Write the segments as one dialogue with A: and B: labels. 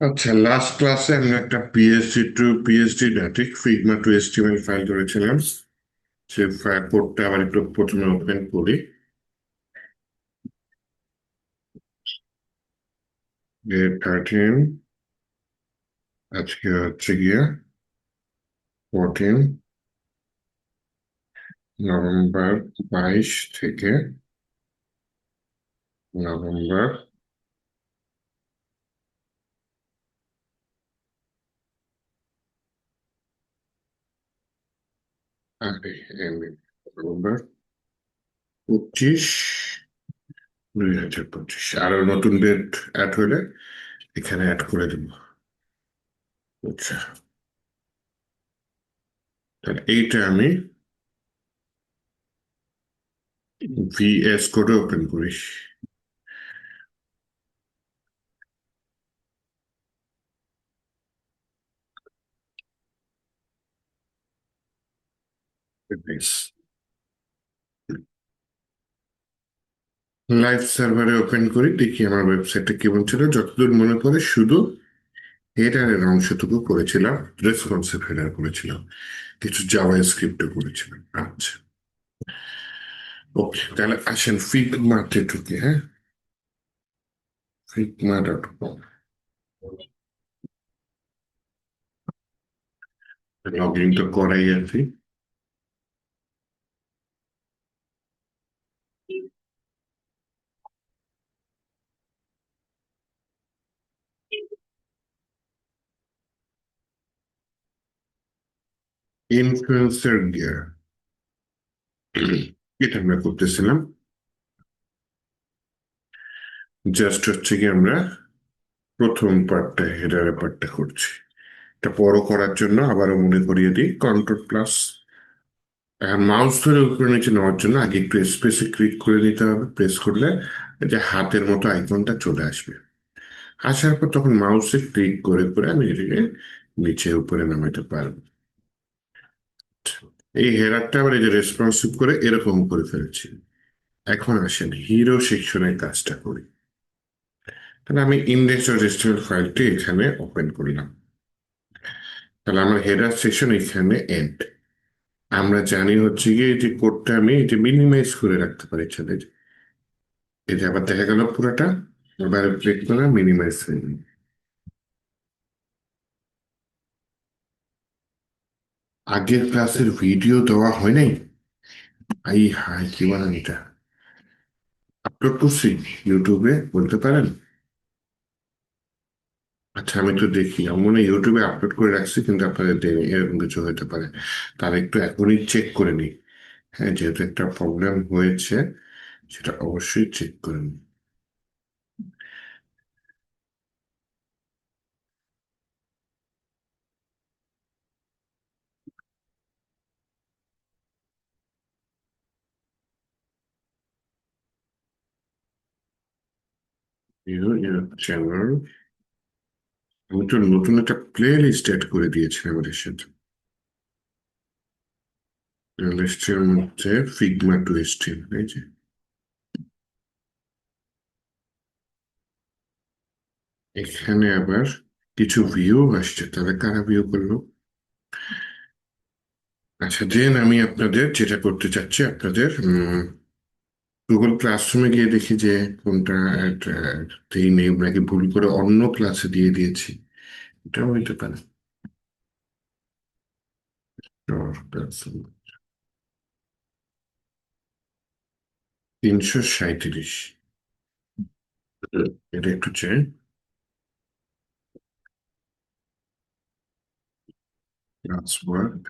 A: আচ্ছা, লাস্ট ক্লাসে আমি একটা পিএইচডি না ঠিক ফিগমা টু এচটিএমএল ফাইল করেছিলাম। সে ফাইল কোডটা আবার একটু প্রথমে ওপেন করি। ডেট 13, আজকে হচ্ছে গিয়ে 14 নভেম্বর, 22 থেকে নভেম্বর আরে, নভেম্বর 25, 2025 আরো নতুন ডেট অ্যাড হলে এখানে অ্যাড করে দেবো। আচ্ছা, তাহলে এইটা আমি ভিএস কোডে ওপেন করি। লাইভ সার্ভারে ওপেন করি, দেখি আমার ওয়েবসাইটটা কেমন ছিল। যতদূর মনে পড়ে শুধু হেডারের অংশটুকু করেছিলাম, রেসপন্সিভ হেডার করেছিলাম, কিছু জাভা স্ক্রিপ্টও করেছিলাম। আচ্ছা, ওকে, তাহলে আসেন ফিগমাতে ঢুকে। হ্যাঁ, figma.com লগ ইন তো করাই আছে। ইনফ্লুয়েন্সার গিয়ার, এটা আমরা করতেছিলাম। জাস্ট হচ্ছে কি আমরা প্রথম পার্টটা, হেডারের পার্টটা করছি। এটা বড় করার জন্য আবারও মনে করিয়ে দিই, কন্ট্রোল প্লাস। এখন মাউস ধরে উপরে নিচে নেওয়ার জন্য আগে একটু স্পেসে ক্লিক করে নিতে হবে। প্রেস করলে এই যে হাতের মতো আইকনটা চলে আসবে। আসার পর তখন মাউসে ক্লিক করে করে আমি এটাকে নিচে উপরে নামাতে পারবো। এই হেডারটা আবার এই যে রেসপন্সিভ করে এরকম করে ফেলেছি। এখন আসেন হিরো সেকশনের কাজটা করি। তাহলে আমি ইন্ডেক্স ও রেজিস্ট্রার ফাইলটি এখানে ওপেন করলাম। তাহলে আমার হেডার সেকশন এখানে এন্ড। আমরা জানি হচ্ছে গিয়ে এই যে কোডটা আমি এই যে মিনিমাইজ করে রাখতে পারি ছেলে। এই যে আবার দেখা গেল পুরোটা, এবার ক্লিক করে মিনিমাইজ হয়ে গেল। আগের ক্লাসের ভিডিও দেওয়া হয় নাই। আই হাই, কি বলেন এটা? আপলোড করছি ইউটিউবে, বলতে পারেন? আচ্ছা, আমি তো দেখি, আমি মনে হয় ইউটিউবে আপলোড করে রাখছি কিন্তু আপনাদের দেয়নি, এরকম কিছু হতে পারে। তার একটু এখনই চেক করে নিই। হ্যাঁ, যেহেতু একটা প্রবলেম হয়েছে, সেটা অবশ্যই চেক করে নিই। চ্যানেল, আমি তো নতুন একটা প্লে লিস্ট এড করে দিয়েছিলাম আমাদের সাথে। লিস্টের মধ্যে ফিগমা টু স্টিম, এই যে এখানে আবার কিছু ভিউ আসছে, তাহলে কারা ভিউ করলো? আচ্ছা, দেন আমি আপনাদের যেটা করতে চাচ্ছি, আপনাদের গুগল ক্লাসরুমে গিয়ে দেখি যে কোনটা এই নেই নাকি ভুল করে অন্য ক্লাসে দিয়ে দিয়েছি। এটাও হইতে পারে। 337, এটা একটু চেয়ে পাসওয়ার্ড,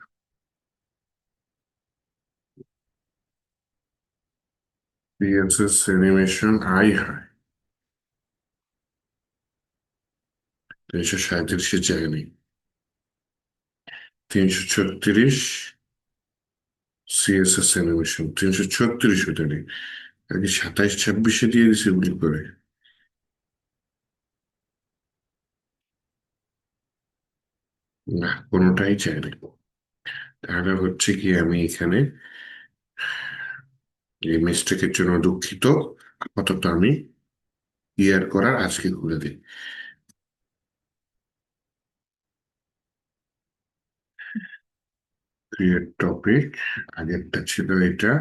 A: পিএসএস অ্যানিমেশন আই হয় 337 যায়নি। 336 সিএসএস অ্যানিমেশন, 336 হতে নেই। আর কি 27-26-এ দিয়ে দিছি ভুল করে? না, কোনোটাই চাইনি। তাহলে হচ্ছে কি আমি এখানে এই মিস্টেকের জন্য দুঃখিত। আপাতত আমি ক্লিয়ার করার আজকে খুলে দিই। ক্রিয়েট টপিক, আগেরটা ছিল এটা,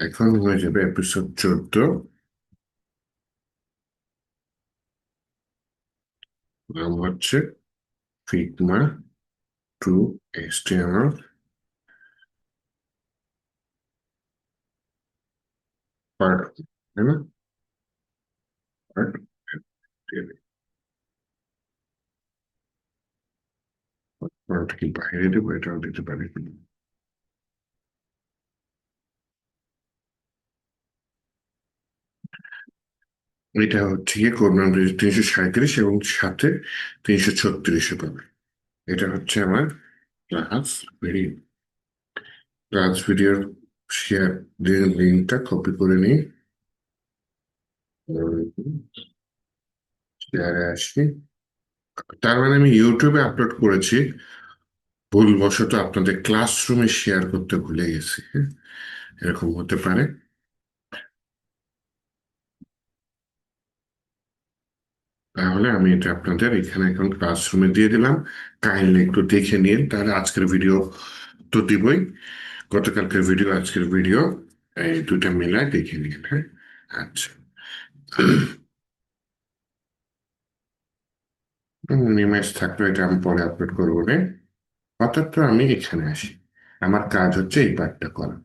A: এখন হয়ে যাবে এপিসোড 14। নাম হচ্ছে ফিগমা টু এইচটিএমএল পার্ট, তাই না? পার্ট পার্ট কি বাইরে দেবো, এটাও দিতে পারি। এটা হচ্ছে গিয়ে কোড নাম 337 এবং সাথে 336 পাবে। এটা হচ্ছে আমার ক্লাস ভিডিও। ক্লাস ভিডিওর শেয়ার লিঙ্কটা কপি করে নিই, শেয়ারে আসি। তার মানে আমি ইউটিউবে আপলোড করেছি, ভুলবশত আপনাদের ক্লাসরুমে শেয়ার করতে ভুলে গেছি, হ্যাঁ? এরকম হতে পারে। তাহলে আমি এটা আপনাদের এখানে এখন ক্লাসরুমে দিয়ে দিলাম, কাইন্ডলি একটু দেখে নিন। তাহলে আজকের ভিডিও তো দিবই, গতকালকের ভিডিও আজকের ভিডিও, এই দুটা মিলায় দেখে নিন, হ্যাঁ? আচ্ছা, ইমেজ থাকলে এটা আমি পরে আপলোড করবো না। অর্থাৎ আমি এখানে আসি, আমার কাজ হচ্ছে এই পার্টটা করা।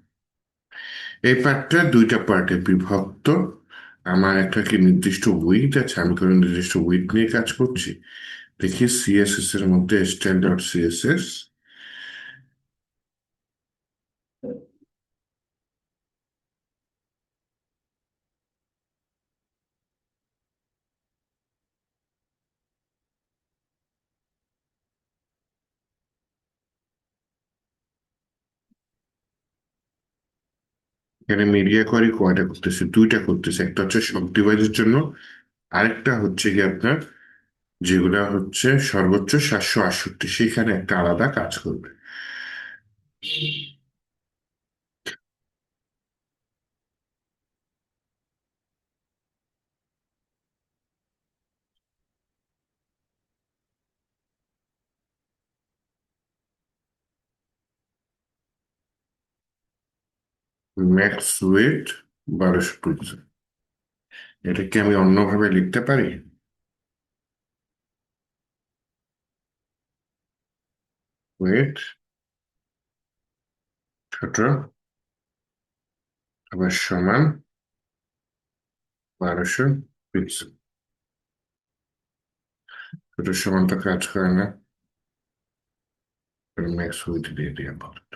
A: এই পার্টটা দুইটা পার্টে বিভক্ত। আমার একটা কি নির্দিষ্ট উইথ আছে, আমি কোনো নির্দিষ্ট উইথ নিয়ে কাজ করছি। দেখি সিএসএস এর মধ্যে স্টাইল ডট সিএসএস, এখানে মিডিয়া কোয়ারি কয়টা করতেছে, দুইটা করতেছে। একটা হচ্ছে সব ডিভাইসের জন্য, আরেকটা হচ্ছে কি আপনার যেগুলা হচ্ছে সর্বোচ্চ 768, সেখানে একটা আলাদা কাজ করবে। Max weight 1200 pixel. এটা কি আমি অন্যভাবে লিখতে পারি? ওয়েট ছোট আবার সমান 1200 পিক্সেল। ছোট সমান তো কাজ করে না, ম্যাক্স উইথ দিয়ে দিয়ে আপাতত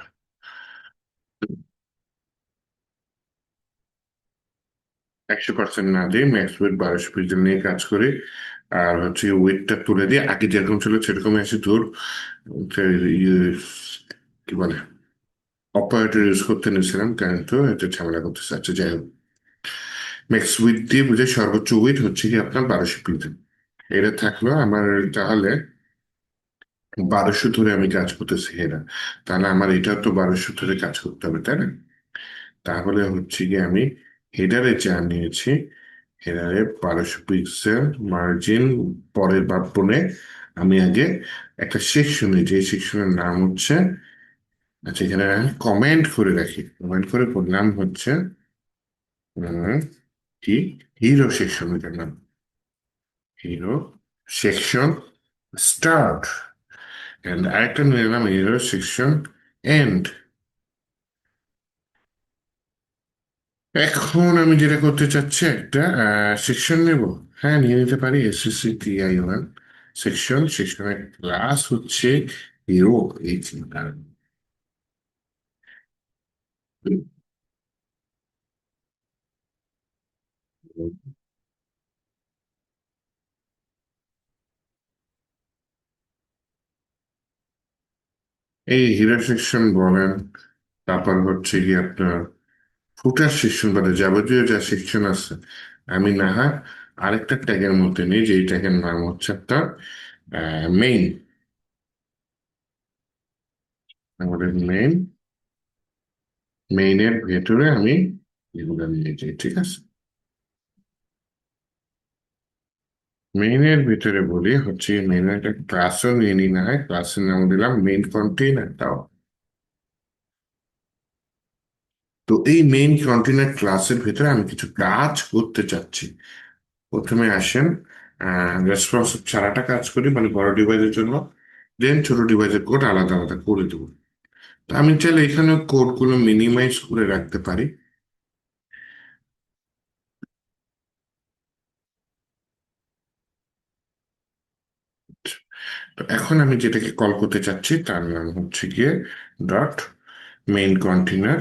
A: 100% না দিয়ে ম্যাক্স উইথ 1200 পিক্সেল নিয়ে কাজ করি। আর হচ্ছে উইথটা তুলে দিয়ে আগে যেরকম ছিল সেরকমই আছে। তোর কি বলে, অপারেটর ইউজ করতে নিয়েছিলাম, কিন্তু এটা ঝামেলা করতে চাচ্ছে। যাই হোক, ম্যাক্স উইথ দিয়ে বুঝে সর্বোচ্চ উইথ হচ্ছে কি আপনার 1200 পিক্সেল। এটা থাকলো আমার। তাহলে 1200 ধরে আমি কাজ করতেছি এরা, তাহলে আমার এটা তো 1200 ধরে কাজ করতে হবে, তাই না? তাহলে হচ্ছে কি আমি হেডারে যা নিয়েছি, হেডারে 1200 পিক্সেল মার্জিন পরের বাক্যনে আমি আগে একটা সেকশনে, যে সেকশনের নাম হচ্ছে, আচ্ছা এখানে আমি কমেন্ট করে রাখি, কমেন্ট করে নাম হচ্ছে উম, কি হিরো সেকশন, এটার নাম হিরো সেকশন স্টার্ট। এন্ড আরেকটা নিলাম হিরো সেকশন এন্ড। এখন আমি যেটা করতে চাচ্ছি, একটা সেকশন নেব। হ্যাঁ, নিয়ে নিতে পারি এসএসসি টিআই 1 সেকশন। সেকশনের ক্লাস হচ্ছে হিরো। এই চিন্তা, এই হিরো সেকশন বলেন, তারপর হচ্ছে কি আপনার ফুটার সেকশন, মানে যাবতীয় যা সেকশন আছে, আমি না হয় আরেকটা ট্যাগের মধ্যে নিই, যে ট্যাগের নাম হচ্ছে আপনার মেইন। আমাদের মেইন, মেইনের ভেতরে আমি এগুলো নিয়ে যাই, ঠিক আছে? মেইনের ভিতরে বলি হচ্ছে মেইনের একটা ক্লাসও নিয়ে নিই, না হয় ক্লাসের নাম দিলাম মেইন কন্টেইনার। তাও তো এই মেইন কন্টেনার ক্লাসের ভিতরে আমি কিছু কাজ করতে চাচ্ছি। প্রথমে আসেন, রেসপন্সিভ ছাড়াটা কাজ করি, মানে বড় ডিভাইসের জন্য। দেন ছোট ডিভাইসের কোড আলাদা আলাদা করে দেবো। তো আমি চাইলে এখানে কোডগুলো মিনিমাইজ করে রাখতে পারি। তো এখন আমি যেটাকে কল করতে চাচ্ছি তার নাম হচ্ছে গিয়ে dot main container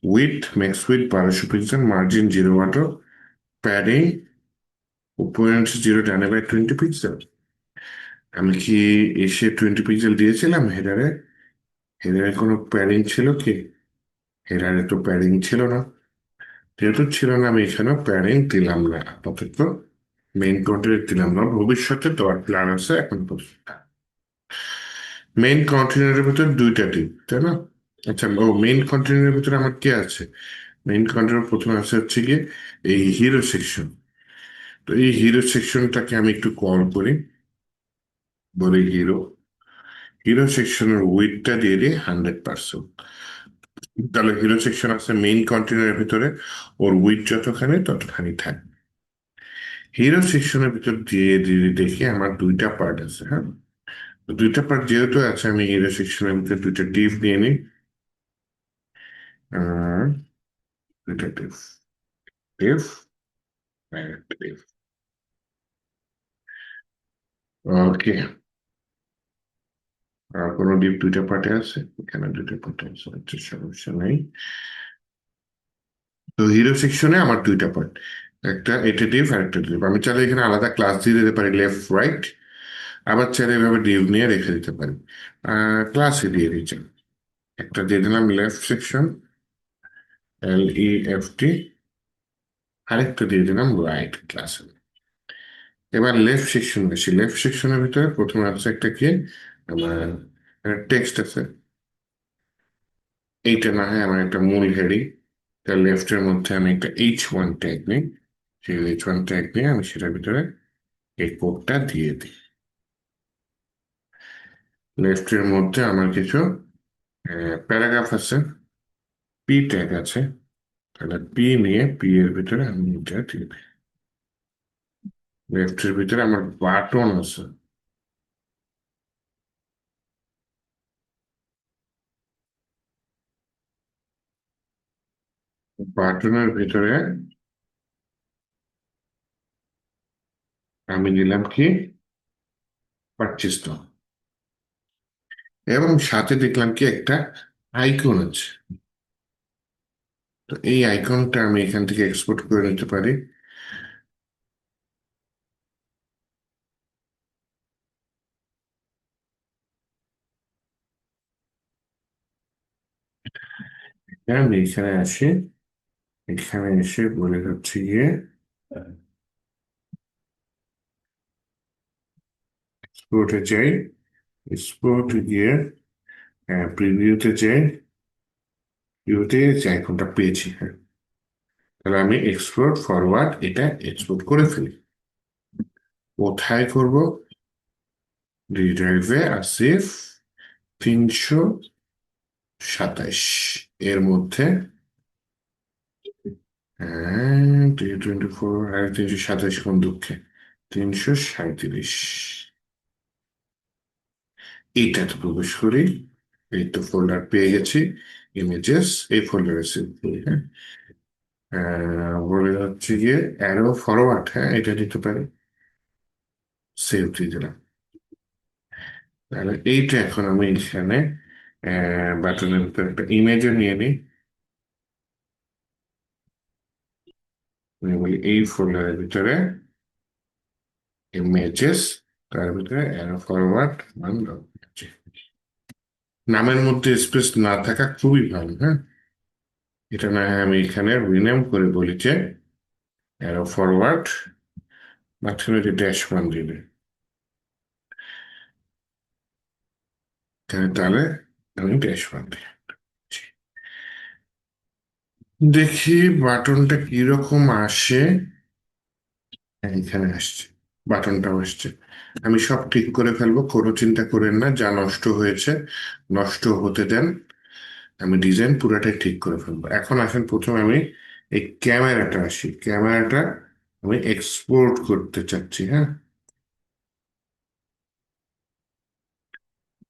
A: with max with 1200 pixel, margin 0 auto, padding 0.0, ডানে বাই 20 পিক্সেল। আমি কি এসে 20 পিক্সেল দিয়েছিলাম হেডারে? হেডারে কোনো প্যাডিং ছিল কি? হেডারে তো প্যাডিং ছিল না। যেহেতু ছিল না, আমি এখানে প্যাডিং দিলাম না আপাতত। মেইন কন্টেনার দিলাম না, ভবিষ্যতে দেওয়ার প্ল্যান আছে এখন পর্যন্ত। মেইন কন্টেনারের ভিতর দুইটা টিপ, তাই না? আচ্ছা, ও মেইন কন্টেনারের ভিতরে আমার কি আছে? মেইন কন্টেনার প্রথমে আছে হচ্ছে গিয়ে এই হিরো সেকশন। তো এই হিরো সেকশনটাকে আমি একটু কল করি, বলি হিরো। হিরো সেকশনের উইডথটা দিয়ে দিই 100%। তাহলে হিরো সেকশন আছে মেইন কন্টেনারের ভিতরে, ওর উইডথ যতখানি ততখানি থাকবে। হিরো সেকশনের ভিতর দিয়ে দিয়ে দেখি আমার দুইটা পার্ট আছে, হ্যাঁ। তো দুইটা পার্ট যেহেতু আছে, আমি হিরো সেকশনের ভিতরে দুইটা ডিভ নিয়ে নিই। আর দুইটা ডিভ, ডিভ, ডিভ। ওকে। আর কোনো ডিপ দুইটা পার্টে আছে? এখানে দুইটা পার্টে আছে, আচ্ছা সমস্যা নেই। তো হিরো সেকশনে আমার দুইটা পার্ট, একটা এটা ডিপ আর একটা ডিপ। আমি চাইলে এখানে আলাদা ক্লাস দিয়ে দিতে পারি, লেফট রাইট। আবার চাইলে এভাবে ডিপ নিয়ে রেখে দিতে পারি। ক্লাসে দিয়ে দিচ্ছি, একটা দিয়ে দিলাম লেফট সেকশন, LEFT। আরেকটা দিয়ে দিলাম রাইট ক্লাসে। এবার লেফট সেকশন আসি। লেফট সেকশনের ভিতরে প্রথমে আছে একটা কি, আমার টেক্সট আছে। এইটা না হয় আমার একটা মূল হেডিং। তার লেফটের মধ্যে আমি একটা H1 ট্যাগ নিই। সেই H1 ট্যাগ নিয়ে আমি সেটার ভিতরে এই কোডটা দিয়ে দিই। লেফটের মধ্যে আমার কিছু প্যারাগ্রাফ আছে, পি ট্যাগ আছে। তাহলে পি নিয়ে পি এর ভিতরে আমি এটা দিয়ে দিই। লেফটের ভিতরে আমার বাটন আছে। বাটনের ভিতরে আমি দিলাম কি, পারচেজ নাও। এবং সাথে দেখলাম কি একটা আইকন আছে। তো এই আইকনটা আমি এখান থেকে এক্সপোর্ট করে নিতে পারি। আমি এখানে আসি, এখানে এসে বলে হচ্ছে গিয়ে এক্সপোর্টে যাই। এক্সপোর্ট গিয়ে প্রিভিউতে যাই। প্রিভিউতে যে আইকনটা পেয়েছি, হ্যাঁ। তাহলে আমি এক্সপোর্ট ফরওয়ার্ড এটা এক্সপোর্ট করে ফেলি। কোথায় করব? ডি ড্রাইভে আসিফ 327 এর মধ্যে। হ্যাঁ, 324 আর 327 কোন দুঃখে, 337 এইটাতে প্রবেশ করি। এই তো ফোল্ডার পেয়ে গেছি, ইমেজেস। এই ফোল্ডারে সেভ করি, হ্যাঁ। বলে হচ্ছে গিয়ে অ্যারো ফরওয়ার্ড, হ্যাঁ এটা দিতে পারি। সেভ দিয়ে দিলাম। তাহলে এইটা এখন আমি এখানে বাটনের ভিতরে একটা ইমেজও নিয়ে নিই। আমি বলি এই ফোল্ডারের ভিতরে ইমেজেস, তার ভিতরে অ্যারো ফরওয়ার্ড মান দাও। নামের মধ্যে স্পেস না থাকা খুবই ভালো, হ্যাঁ। এটা না হয় আমি এখানে রিনেম করে বলি যে অ্যারো ফরওয়ার্ড, মাঝখানে যে ড্যাশ মান দিবে এখানে, তাহলে আমি ড্যাশ মান দিচ্ছি। দেখি বাটনটা কিরকম আসে। হ্যাঁ, এখানে আসছে, বাটনটাও আসছে। আমি সব ঠিক করে ফেলবো, কোনো চিন্তা করেন না। যা নষ্ট হয়েছে নষ্ট হতে দেন। আমি ডিজাইন পুরাটাই ঠিক করে ফেলবো। এখন আসেন প্রথমে আমি এই ক্যামেরাটা আসি, ক্যামেরাটা আমি এক্সপোর্ট করতে চাচ্ছি। হ্যাঁ,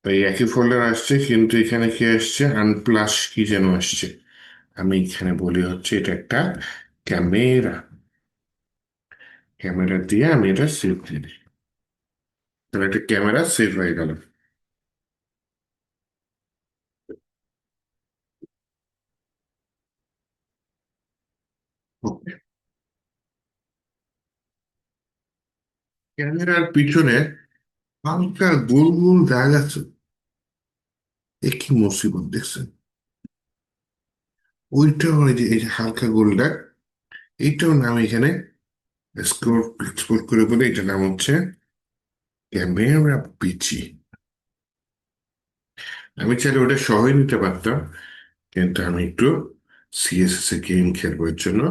A: তো এই একই ফোল্ডার আসছে, কিন্তু এখানে কি আসছে, আনপ্লাস কি যেন আসছে। আমি এখানে বলি হচ্ছে এটা একটা ক্যামেরা, ক্যামেরা দিয়ে আমি এটা সেভ দিয়ে দিই। তাহলে একটা ক্যামেরা সেভ হয়ে গেল। ক্যামেরার পিছনে হালকা গোল গোল দাগ আছে, এ কি মুসিবত দেখছেন? ওইটাও ওই যে এই যে হালকা গোল দাগ, এইটাও নাম এখানে এক্সপোর্ট এক্সপোর্ট করে বলে এটা নাম হচ্ছে ক্যামেরা পিচি। আমি চাইলে ওটা সহই নিতে পারতাম, কিন্তু আমি একটু সিএসএস এ গেম খেলবার জন্য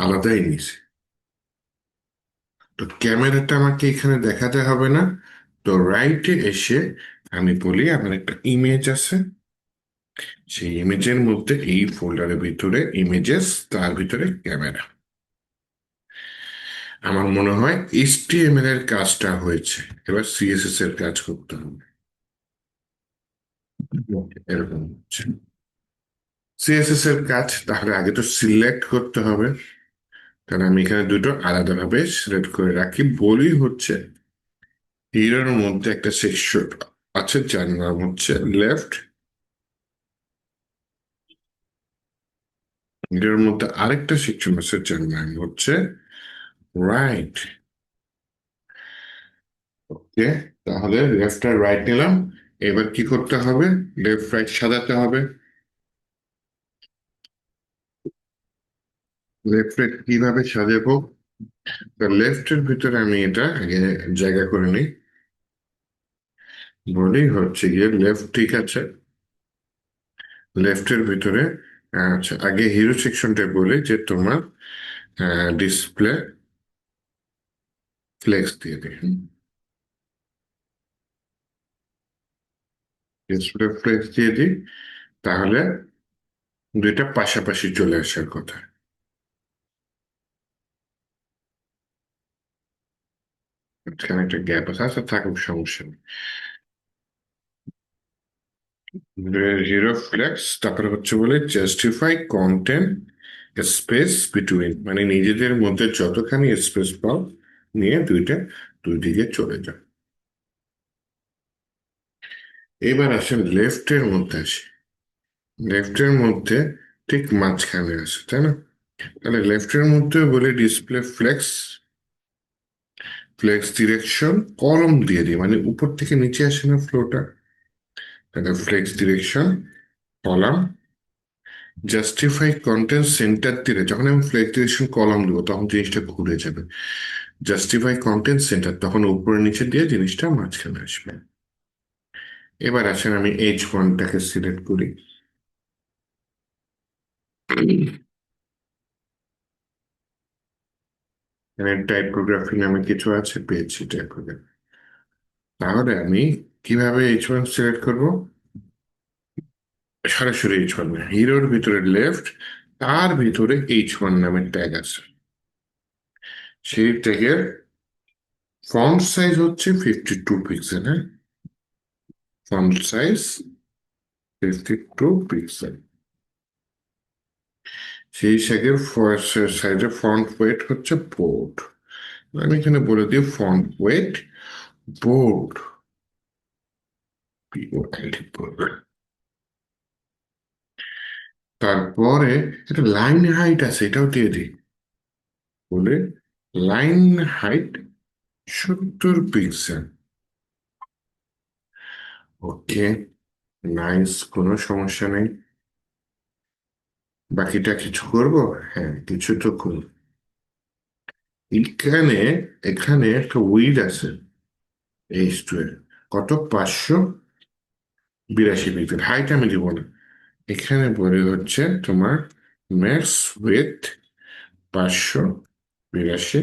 A: আলাদাই নিয়েছি। তো ক্যামেরাটা আমাকে এখানে দেখাতে হবে না। তো রাইটে এসে আমি বলি আমার একটা ইমেজ আছে, সেই ইমেজের মধ্যে এই ফোল্ডারের ভিতরে ইমেজেস, তার ভিতরে ক্যামেরা। আমার মনে হয় এইচটিএমএল এর কাজটা হয়েছে, এবার সিএসএস এর কাজ করতে হবে। এরকম হচ্ছে সিএসএস এর কাজ। তাহলে আগে তো সিলেক্ট করতে হবে, কারণ আমি এখানে দুটো আলাদাভাবে সিলেক্ট করে রাখি। বলি হচ্ছে হিরোর মধ্যে একটা সেকশন আছে যার নাম হচ্ছে লেফট, হিরোর মধ্যে আরেকটা সেকশন আছে যার নাম হচ্ছে রাইট। ওকে, তাহলে লেফট আর রাইট নিলাম। এবার কি করতে হবে, লেফট রাইট সাজাতে হবে। লেফট রাইট কিভাবে সাজাবো, লেফটের ভিতরে আমি এটা আগে জায়গা করে নিই। বলি হচ্ছে গিয়ে লেফট, ঠিক আছে, লেফটের ভিতরে আচ্ছা আগে হিরো সেকশনটা বলে যে তোমার ডিসপ্লে ফ্লেক্স দিয়ে দিই। ডিসপ্লে ফ্লেক্স দিয়ে দিই, তাহলে দুইটা পাশাপাশি চলে আসার কথা। এখানে একটা গ্যাপ আছে, আচ্ছা থাকুক, সমস্যা নেই। জিরো ফ্লেক্স, তারপরে হচ্ছে বলে জাস্টিফাই কন্টেন্ট স্পেস বিটুইন, মানে নিজেদের মধ্যে যতখানি স্পেস পাও নিয়ে দুইটা দুই দিকে চলে যাও। এবার আসেন লেফটের মধ্যে আসি, লেফটের মধ্যে ঠিক মাঝখানে আছে, তাই না? তাহলে লেফটের মধ্যে বলে ডিসপ্লে ফ্লেক্স, ফ্লেক্স ডিরেকশন কলম দিয়ে দিই, মানে উপর থেকে নিচে আসে না ফ্লোটা, তাহলে flex direction column. Justify content center দিলে যখন আমি ফ্লেক্স ডিরেকশন কলাম দেবো তখন জিনিসটা ঘুরে যাবে। জাস্টিফাই কন্টেন্ট সেন্টার তখন উপরে নিচে দিয়ে জিনিসটা মাঝখানে আসবে। এবার আসেন আমি H1টাকে সিলেক্ট করি। এখানে টাইপোগ্রাফি নামে কিছু আছে, পেয়েছি টাইপোগ্রাফি। তাহলে আমি কিভাবে H1 সিলেক্ট করব, সরাসরি H1 না, হিরোর ভিতরে লেফট, তার ভিতরে H1 নামের ট্যাগ আছে। সেই ট্যাগের ফন্ট সাইজ হচ্ছে 52 পিক্সেল। হ্যাঁ, ফন্ট সাইজ 52 পিক্সেল। সেই ট্যাগের সাইজে ফন্ট ওয়েট হচ্ছে বোল্ড। আমি এখানে বলে দিই ফন্ট ওয়েট বোল্ড, তারপরে একটা লাইন হাইট আছে, এটাও দিয়ে দিই। বলে লাইন হাইট 70 পিক্সেল। ওকে, নাইস, কোনো সমস্যা নেই। বাকিটা কিছু করব? হ্যাঁ, কিছু তো করব। এখানে এখানে একটা উইড আছে H2 এর, কত, 582 পিক্সেল। হাইট আমি দিব না, এখানে বলে হচ্ছে তোমার ম্যাক্স উইথ 582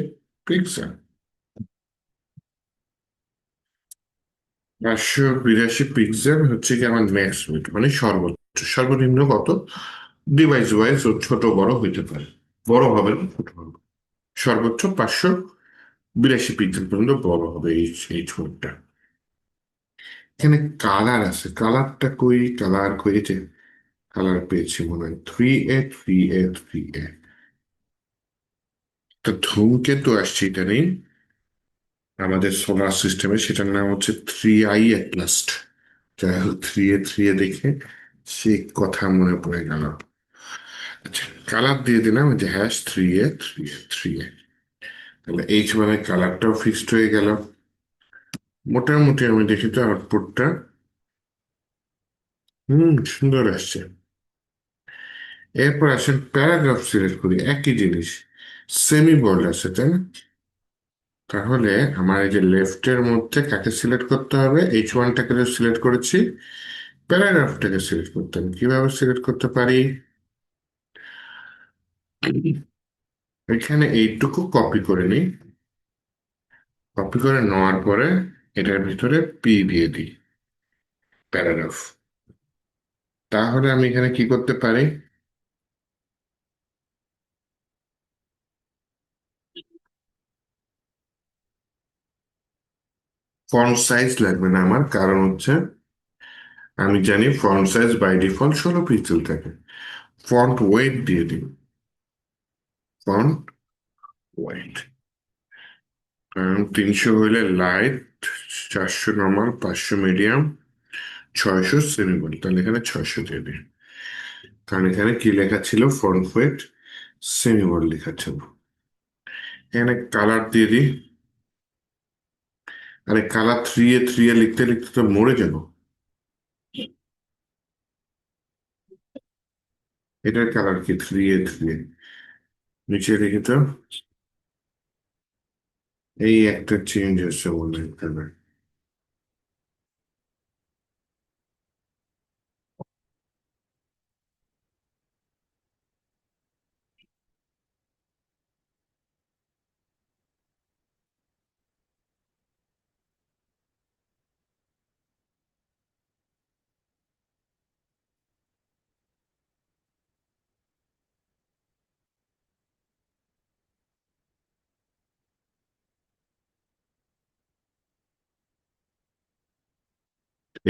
A: পিক্সেল। 582 পিক্সেল হচ্ছে কি আমার ম্যাক্স উইথ, মানে সর্বোচ্চ। সর্বনিম্ন কত ডিভাইস ওয়াইজ ও ছোট বড় হইতে পারে, বড় হবে না ছোট হবে। সর্বোচ্চ 582 পিক্সেল পর্যন্ত বড় হবে এই ছোটটা। এখানে কালার আছে, কালারটা কই, কালার কইছে, কালার পেয়েছি মনে হয় 3A 3A 3A। তো ধূমকেতু আসছে এটা নেই আমাদের সোলার সিস্টেমে, সেটার নাম হচ্ছে 3I Atlas। যাই হোক, 3A দেখে সে কথা মনে পড়ে গেল। আচ্ছা, কালার দিয়ে দিলাম যে #3A 3A 3A। তাহলে H1 এর কালারটাও ফিক্সড হয়ে গেল। মোটামুটি আমি দেখি তো আউটপুটটা, সুন্দর আসছে। এরপর আসেন প্যারাগ্রাফ সিলেক্ট করি, একই জিনিস, সেমি বোল্ড আছে তাই না? তাহলে আমার এই যে লেফটের মধ্যে কাকে সিলেক্ট করতে হবে, H1টাকে সিলেক্ট করেছি, প্যারাগ্রাফটাকে সিলেক্ট করতে হবে। কিভাবে সিলেক্ট করতে পারি? এখানে এইটুকু কপি করে নিই, কপি করে নেওয়ার পরে এটার ভিতরে পি দিয়ে দিই, প্যারাগ্রাফ। তাহলে আমি এখানে কি করতে পারি, ফন্ট সাইজ লাগবে না আমার, কারণ হচ্ছে আমি জানি font size by default 16 pixel থাকে। ফন্ট ওয়েট দিয়ে দিই, ফন্ট ওয়েট 300 হইলে লাইট, 400 নর্মাল, 500 মিডিয়াম, 600 সেমিবল। তাহলে এখানে 600 দিয়ে দিই, কারণ এখানে কি লেখা ছিল, ফন্ট ওয়েট সেমিবল লেখা ছিল। এখানে কালার দিয়ে দিই। আরে কালার 3A 3A লিখতে লিখতে তো মরে যাব। এটার কালার কি 3A 3A? নিচে লিখে তো এই একটা চেঞ্জ হচ্ছে মনে হয় কালার।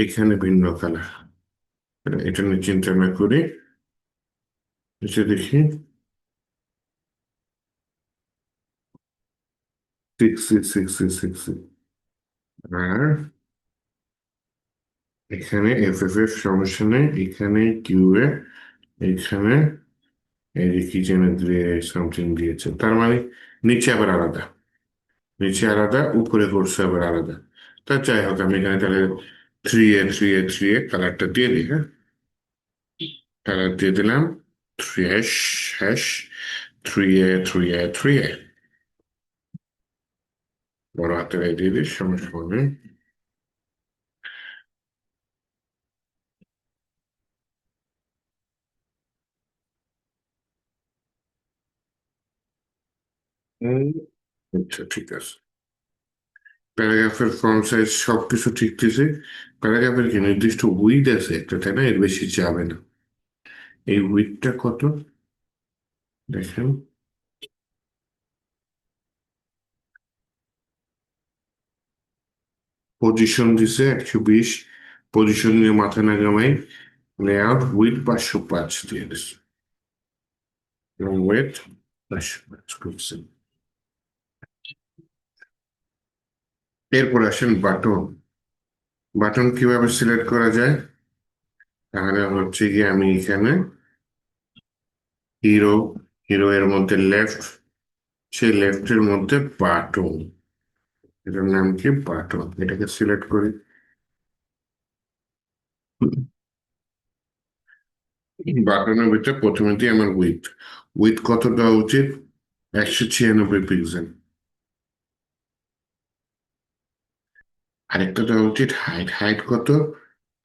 A: এখানে ভিন্ন কালার, এটা নিয়ে চিন্তা না করি, নিচে দেখি 6 6 6 6 6। আর এখানে FFF সমস্যা নেই, এখানে QA, এখানে এই যে কি যেন দিয়ে সামথিং দিয়েছে, তার মানে নিচে আবার আলাদা, নিচে আলাদা, উপরে করছে আবার আলাদা। তা যাই হোক, আমি এখানে তাহলে 3A 3A 3A কালারটা দিয়ে দিই, হ্যাঁ, কালার দিয়ে দিলাম, হ্যাশ 3A 3A 3A, বড় হাতের দিয়ে দিই, সমস্যা নেই। হুম, আচ্ছা ঠিক আছে। প্যারাগ্রাফের ফন্ট সাইজ সবকিছু ঠিক আছে। প্যারাগ্রাফের কি নির্দিষ্ট উইড আছে একটা তাই না, এর বেশি যাবে না। এই উইডটা কত দেখেন, পজিশন দিছে 120, পজিশন নিয়ে মাথা না ঘামাই, লেআউট উইড 505 দিয়ে দিছে, এবং ওয়েট 505 করছে। এরপর আসেন বাটন। বাটন কিভাবে সিলেক্ট করা যায়? তাহলে হচ্ছে গিয়ে আমি এখানে হিরো, হিরো এর মধ্যে লেফট, সেই লেফটের মধ্যে বাটন, এটার নাম কি, বাটন, এটাকে সিলেক্ট করি। বাটনের ভিতরে প্রথমে দিই আমার উইথ, উইথ কত দেওয়া উচিত, 196 পিক্সেল। আরেকটা দেওয়া উচিত হাইট, হাইট কত,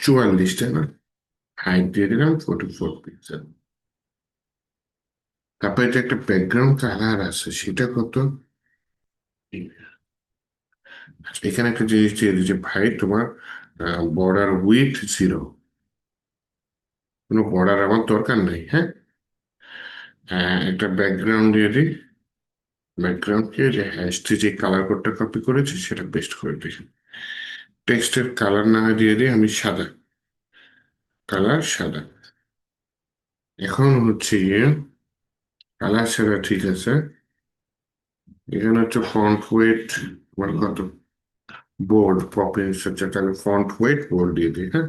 A: 44, তাই না? হাইট দিয়ে দিলাম 44 পিক্সেল। তারপর এটা একটা ব্যাকগ্রাউন্ড কালার আছে, সেটা কত, আচ্ছা, এখানে একটা জিনিস দিয়ে দিচ্ছে, ভাই তোমার বর্ডার উইথ 0, কোনো বর্ডার আমার দরকার নেই, হ্যাঁ। একটা ব্যাকগ্রাউন্ড দিয়ে দিই। ব্যাকগ্রাউন্ডকে যে হ্যাশটি যে কালার কোডটা কপি করেছি সেটা পেস্ট করে দিই। টেক্সটের কালার না হয় দিয়ে দিই আমি সাদা, কালার সাদা। এখন হচ্ছে গিয়ে কালার সাদা ঠিক আছে। এখানে হচ্ছে ফন্ট ওয়েট আমার কত, বোল্ড পপিংস হচ্ছে, তাহলে ফন্ট ওয়েট বোল্ড দিয়ে দিই, হ্যাঁ।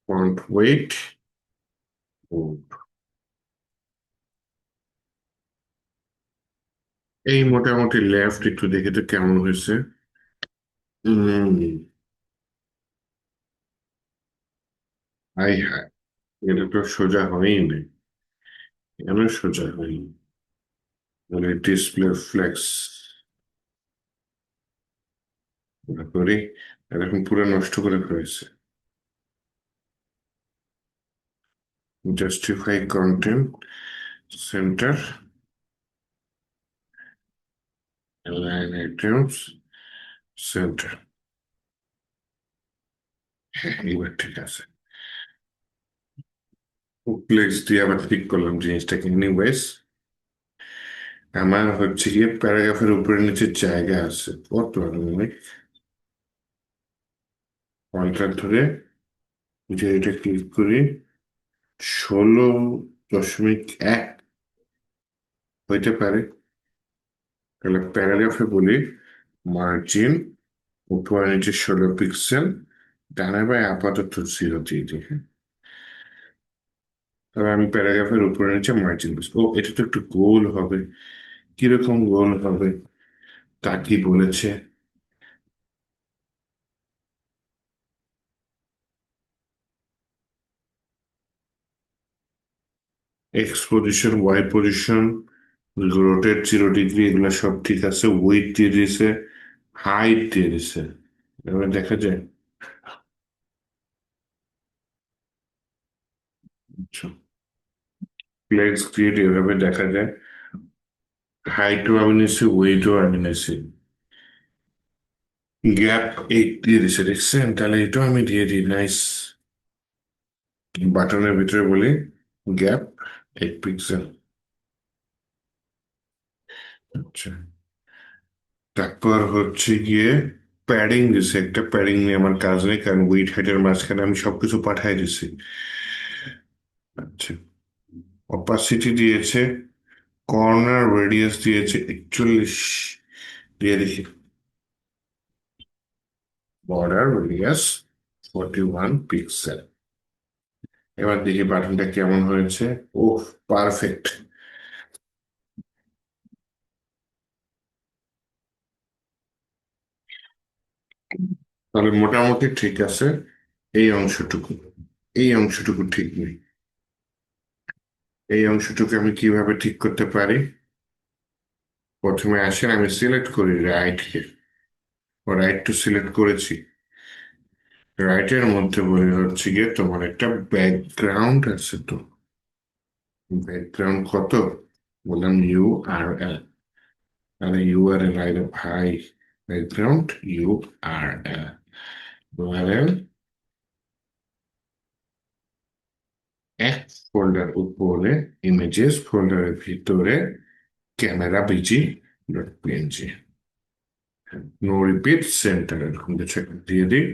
A: Font weight bold. এই মোটামুটি লেফট একটু দেখে তো কেমন হয়েছে। হম। হাই হাই, এটা তো সোজা হয়ই নাই, কেন সোজা হয়নি? মানে ডিসপ্লে ফ্লেক্স করি, এরকম পুরো নষ্ট করে ফেলেছে। Justify content centre, line items centre. হ্যাঁ, এবার ঠিক আছে। প্লেস দিয়ে আবার ঠিক করলাম জিনিসটাকে। এনিওয়েজ, আমার হচ্ছে গিয়ে প্যারাগ্রাফের উপরে নিচে জায়গা আছে কত, আমি পয়েন্টার ধরে যে এটা ক্লিক করি, 16.1 হইতে পারে। তাহলে প্যারাগ্রাফে বলি মার্জিন উপরে নিচে 16 পিক্সেল, ডানে বাই আপাতত 0 দিয়ে দিই, হ্যাঁ। তবে আমি প্যারাগ্রাফের উপরে নিচে মার্জিন বুঝবো। ও, এটা তো একটু গোল হবে। কিরকম গোল হবে তা কি বলেছে? X position, Y position, rotate 0 degree, এগুলো সব ঠিক আছে। উইথ দিয়ে দিয়েছে, হাইট দিয়ে দিছে, এবার দেখা যায়। আচ্ছা, ফ্লেক্স গ্রিড এভাবে দেখা যায়। হাইটও আমি নিছি, ওয়েটও আমি নিছি। গ্যাপ 8 দিয়ে দিছে, দেখছেন? তাহলে এটাও আমি দিয়ে দিই, নাইস। বাটনের ভিতরে বলি গ্যাপ 8 পিক্সেল। আচ্ছা, তারপর হচ্ছে গিয়ে প্যাডিং দিছে একটা। প্যাডিং নিয়ে আমার কাজ নেই, কারণ উইড হাইটের মাঝখানে আমি সবকিছু পাঠাই দিছি। আচ্ছা, অপাসিটি দিয়েছে, কর্নার রেডিয়াস দিয়েছে 41, দিয়ে দেখি বর্ডার রেডিয়াস 41 পিক্সেল। এবার দেখি বাটনটা কেমন হয়েছে। ও, পারফেক্ট। তাহলে মোটামুটি ঠিক আছে। এই অংশটুকু, এই অংশটুকু ঠিক নেই। এই অংশটুকু আমি কিভাবে ঠিক করতে পারি? প্রথমে আসেন, আমি সিলেক্ট করি right K, right to select করেছি। রাইটের মধ্যে বলে হচ্ছে গিয়ে তোমার একটা ব্যাকগ্রাউন্ড আছে তো। ব্যাকগ্রাউন্ড কত বললাম? URL। তাহলে URL আইলে ভাই, ব্যাকগ্রাউন্ড URL, URL এক ফোল্ডার উপরে, ইমেজেস ফোল্ডারের ভিতরে camera BG dot PNG, no repeat center, এরকম কিছু একটা দিয়ে দিই।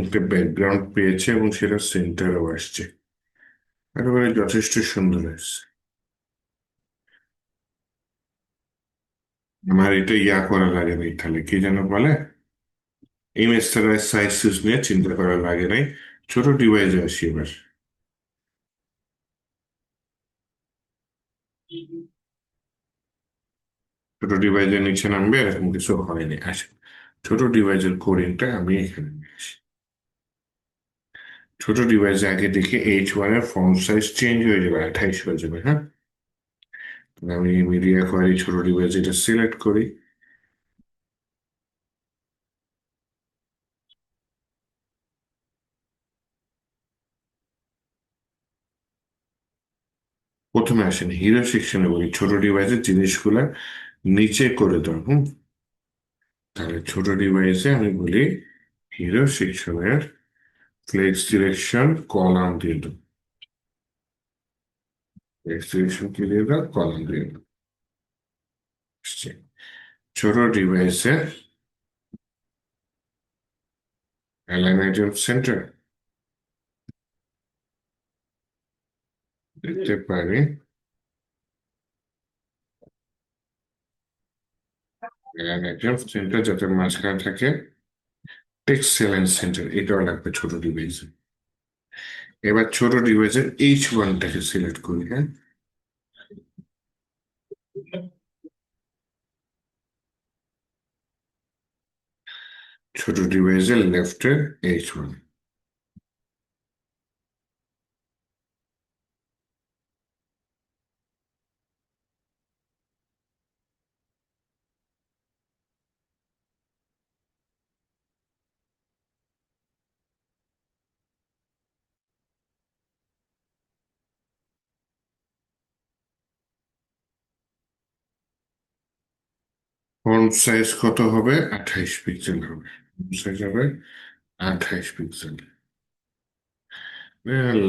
A: একটা ব্যাকগ্রাউন্ড পেয়েছে এবং সেটা সেন্টারও আসছে। একেবারে যথেষ্ট সুন্দর আসছে। আমার এটা ইয়া করা লাগে নাই, তাহলে কি যেন বলে, ইমেজটার সাইজ সুইজ নিয়ে চিন্তা করা লাগে নাই। ছোট ডিভাইসে আসি এবার। ছোট ডিভাইসের নিচে নামবে, এরকম কিছু হয়নি। আসে, ছোট ডিভাইসের কোডিংটা আমি এখানে নিয়ে আসি। ছোট ডিভাইসে আগে দেখি H1 এর ফন্ট সাইজ চেঞ্জ হয়ে যাবে, 28 হয়ে যাবে, হ্যাঁ। তাহলে আমি মিডিয়া কোয়ারি ছোট ডিভাইস এটা সিলেক্ট করি। প্রথমে আসেন হিরো সেকশনে, বলি ছোট ডিভাইসের জিনিসগুলা নিচে করে দাও, হুম। তাহলে ছোট ডিভাইসে আমি বলি হিরো সেকশনের ফ্লেক্স ডিরেকশন কলাম দিয়ে দাও, ফ্লেক্স ডিরেকশন কি দিয়ে দাও, কলাম দিয়ে দাও। আসছে। ছোট ডিভাইসে অ্যালাইন সেন্টার দেখতে পারি, অ্যালাইন সেন্টার যাতে মাঝখানে থাকে এক্সেলেন্স সেন্টার, এটাও লাগবে ছোট ডিভাইসে। এবার ছোট ডিভাইসের H1টাকে সিলেক্ট করি, হ্যাঁ। ছোট ডিভাইসের লেফটে H1। ফন্ট সাইজ কত হবে, 28 পিক্সেল হবে। ফন্ট সাইজ হবে 28 পিক্সেল।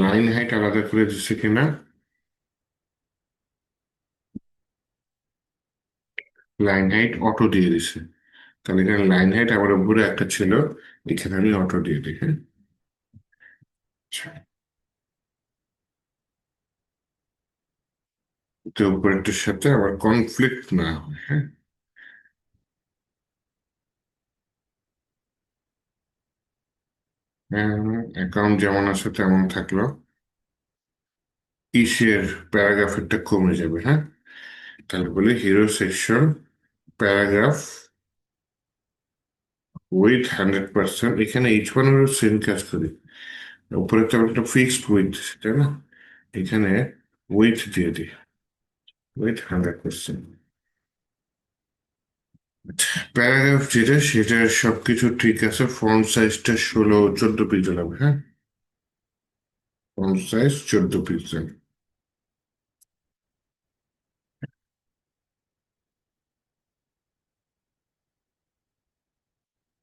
A: লাইন হাইট আলাদা করে দিচ্ছে কিনা, লাইন হাইট অটো দিয়ে দিছে, তাহলে এখানে লাইন হাইট আবার উপরে একটা ছিল, এখানে আমি অটো দিয়ে দিই, হ্যাঁ। আচ্ছা, তো উপরেরটার সাথে আবার কনফ্লিক্ট না হয়, হ্যাঁ। অ্যাকাউন্ট যেমন আছে তেমন থাকলো, ইসের প্যারাগ্রাফেরটা কমে যাবে, হ্যাঁ। তাহলে বলি হিরো সেকশন প্যারাগ্রাফ উইথ 100%, এখানে H1 সেম কাজ করি, উপরে তো একটা ফিক্সড উইথ, তাই না, এখানে উইথ দিয়ে দিই, উইথ 100%। প্যারাগ্রাফ যেটা সেটা সবকিছু ঠিক আছে, ফন্ট সাইজটা 14 পিক্সেল হবে, হ্যাঁ। Font size 14 pixel.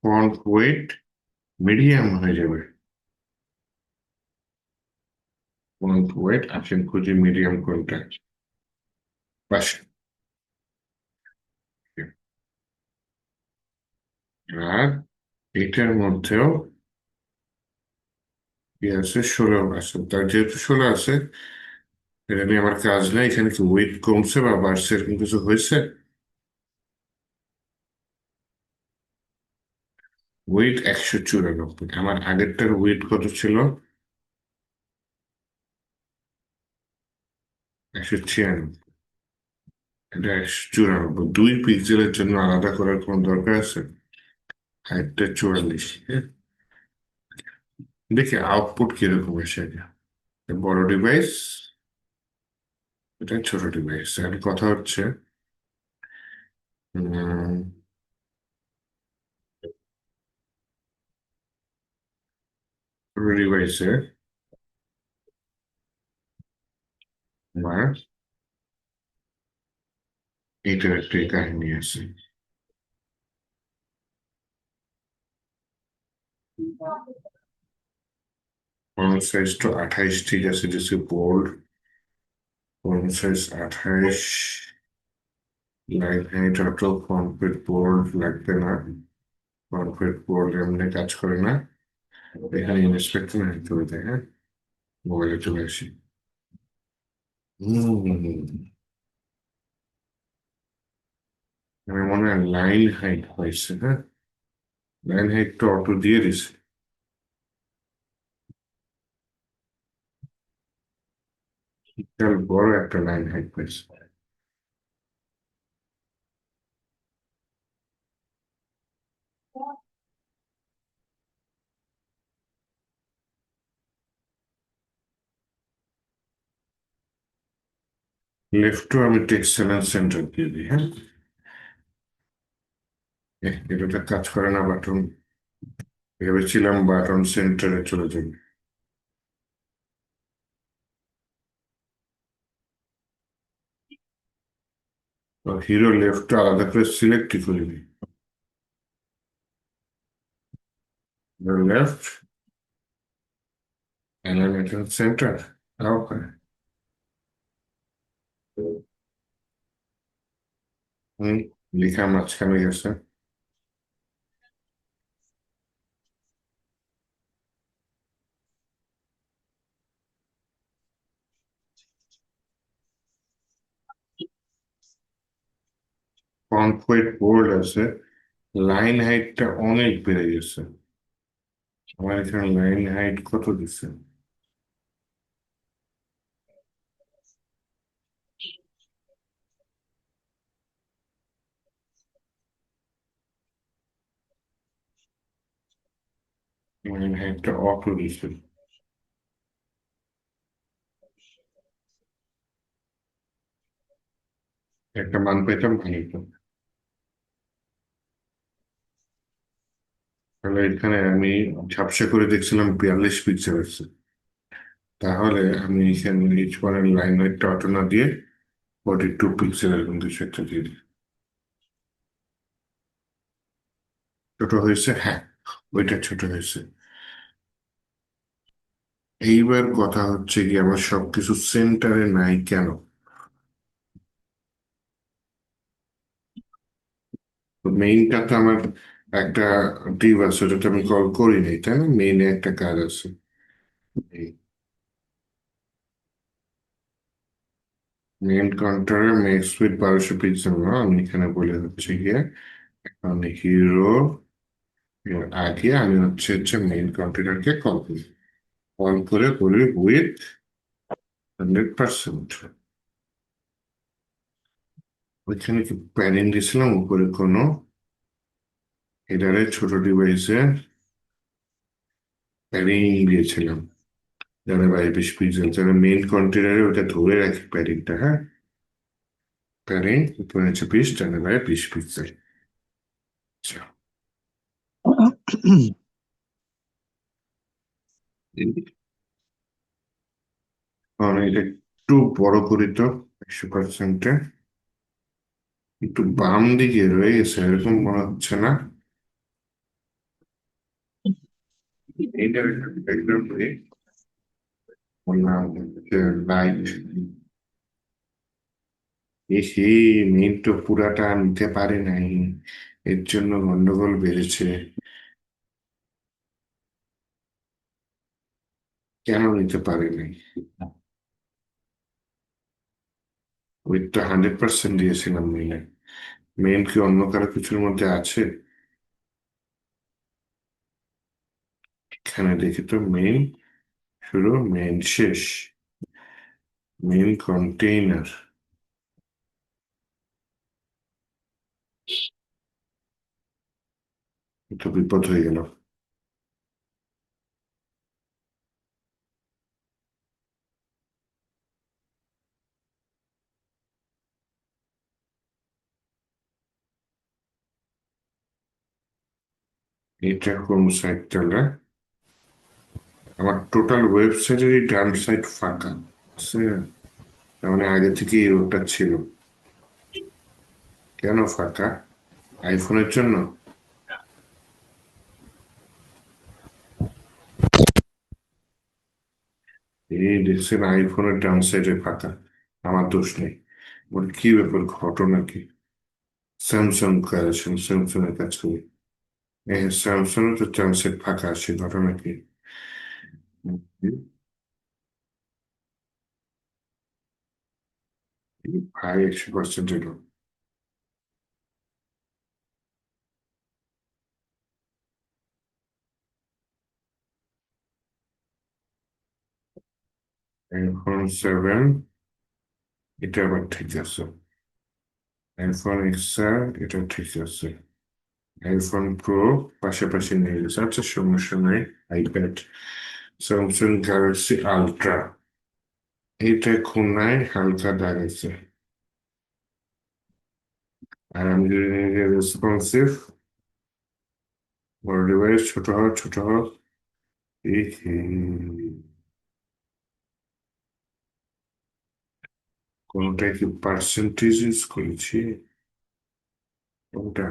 A: Font wait medium হয়ে যাবে, ফন্ট ওয়েট আসেন খুঁজি মিডিয়াম কোনটা, পাশে। আর এটার মধ্যেও কি আছে, 16 আছে, তার যেহেতু 16 আছে, এটা নিয়ে আমার কাজ নেই, এখানে কি ওয়েট কমছে বা বাড়ছে এরকম কিছু হয়েছে। ওয়েট 194, আমার আগেরটার ওয়েট কত ছিল, 196, এটা 194, 2 পিক্সেলের জন্য আলাদা করার কোনো দরকার আছে, হাইটটা 44, হ্যাঁ। দেখি আউটপুট কিরকম আসে এটা, বড় ডিভাইস, এটা ছোট ডিভাইস, আর কথা হচ্ছে ছোট ডিভাইসে আমার এইটার একটি কাহিনী আছে। ফন্ট সাইজ তো 28, ঠিক আছে, দিচ্ছে bold, font size 28, line height auto, font weight bold লাগবে না, ফন্ট ওয়েট বোল্ড এমনি কাজ করে না, এখানে ইন্সপেক্টর নিতে হবে, তাই হ্যাঁ, মোবাইলে চলে আসি। আমি মনে হয় লাইন হাইট হয়েছে, হ্যাঁ, লাইন হাইট তো অটো দিয়ে দিছে, বিশাল বড় একটা লাইন হাইট হয়েছে। লেফটও আমি টেক্সট সেন্টার দিয়ে দিই, হ্যাঁ। এটা কাজ করে না বাটন, ভেবেছিলাম বাটন সেন্টারে চলে যাবে। হিরো লেফট আলাদা করে সিলেক্ট করিনি, লেফট alignment center. ওকে। হুম, লেখা মাঝখানে গেছে। কনক্রিট বোর্ড আছে, লাইন হাইটটা অনেক বেড়ে গেছে। আমার এখানে লাইন হাইট কত দিচ্ছে? লাইন হাইটটা অটো দিচ্ছে। একটা মান পেতাম ভালো হতো। তাহলে এখানে আমি ঝাপসা করে দেখছিলাম 42 পিক্সেল আছে। তাহলে আমি এখানে নিচ পরের লাইন হাইটটা অটো না দিয়ে 42 পিক্সেল এরকম কিছু একটা দিয়ে দিই। ছোট হয়েছে, হ্যাঁ, ওইটা ছোট হয়েছে। এইবার কথা হচ্ছে কি, আমার সবকিছু সেন্টারে নাই কেন? তো মেইনটা তো আমার একটা ডিভ আছে, ওটাতে আমি কল করি নাই, তাই না? মেইনে একটা কাজ আছে। মেইন কাউন্টারে মেক স্পিড 1200 পিক্সেল না, আমি এখানে বলে হচ্ছে গিয়ে আমি হিরো এর আগে আমি হচ্ছে মেইন কাউন্টারকে কল করি। কল করে বলি উইথ 100%। ওইখানে কি প্যাডিং দিয়েছিলাম উপরে কোনো হেডারে ছোট ডিভাইসে প্যাডিং দিয়েছিলাম, যারা 22 পিক্সেল, যারা মেইন কন্টেনারে ওটা ধরে রাখি প্যাডিংটা, হ্যাঁ। প্যাডিং উপরে হচ্ছে 20, যারা 20 পিক্সেল। আচ্ছা, কারণ এটা একটু বড় করি তো, 100%-এ একটু বাম দিকে রয়ে গেছে এরকম মনে হচ্ছে না? এইটার একটা ব্যাকগ্রাউন্ড বললাম যে লাইট, এসে মেইন তো পুরাটা নিতে পারে নাই, এর জন্য গন্ডগোল বেড়েছে। কেন নিতে পারে নাই? ওই তো 100% দিয়েছিলাম মেইনে। মেইন কি অন্য কারো কিছুর মধ্যে আছে? এখানে দেখি তো, মেইন শুরু, মেইন শেষ, মেইন কন্টেইনার। তো বিপদ হয়ে গেল। এটা কোন সাইট চলে? আমার টোটাল ওয়েবসাইটের ডান সাইড ফাঁকা আছে। তার মানে আগে থেকে ওটা ছিল। কেন ফাঁকা? আইফোনের জন্য? এই দেখছেন, আইফোনের ডান সাইডে ফাঁকা। আমার দোষ নেই। ওর কি ব্যাপার, ঘটনা কি? স্যামসাং কাজ, স্যামসাং এর কাজ করি। হ্যাঁ, স্যামসাং তো ডান সাইড ফাঁকা আছে, ঘটনা কি? ভাই 100% এলো। iPhone 7, এটা আবার ঠিক আছে। iPhone XR, এটা ঠিক আছে। iPhone Pro পাশাপাশি নিয়ে গেছে, আচ্ছা সমস্যা নাই। আইপ্যাড, স্যামসাং গ্যালাক্সি আলট্রা, এটা খুলনায় হালকা দাগ আছে। আর আমি যদি রেসপন্সিভ, বড় ডিভাইস, ছোট হোক ছোট হোক, এই কোনটা কি পার্সেন্টেজ ইউজ করেছি? কোনটা?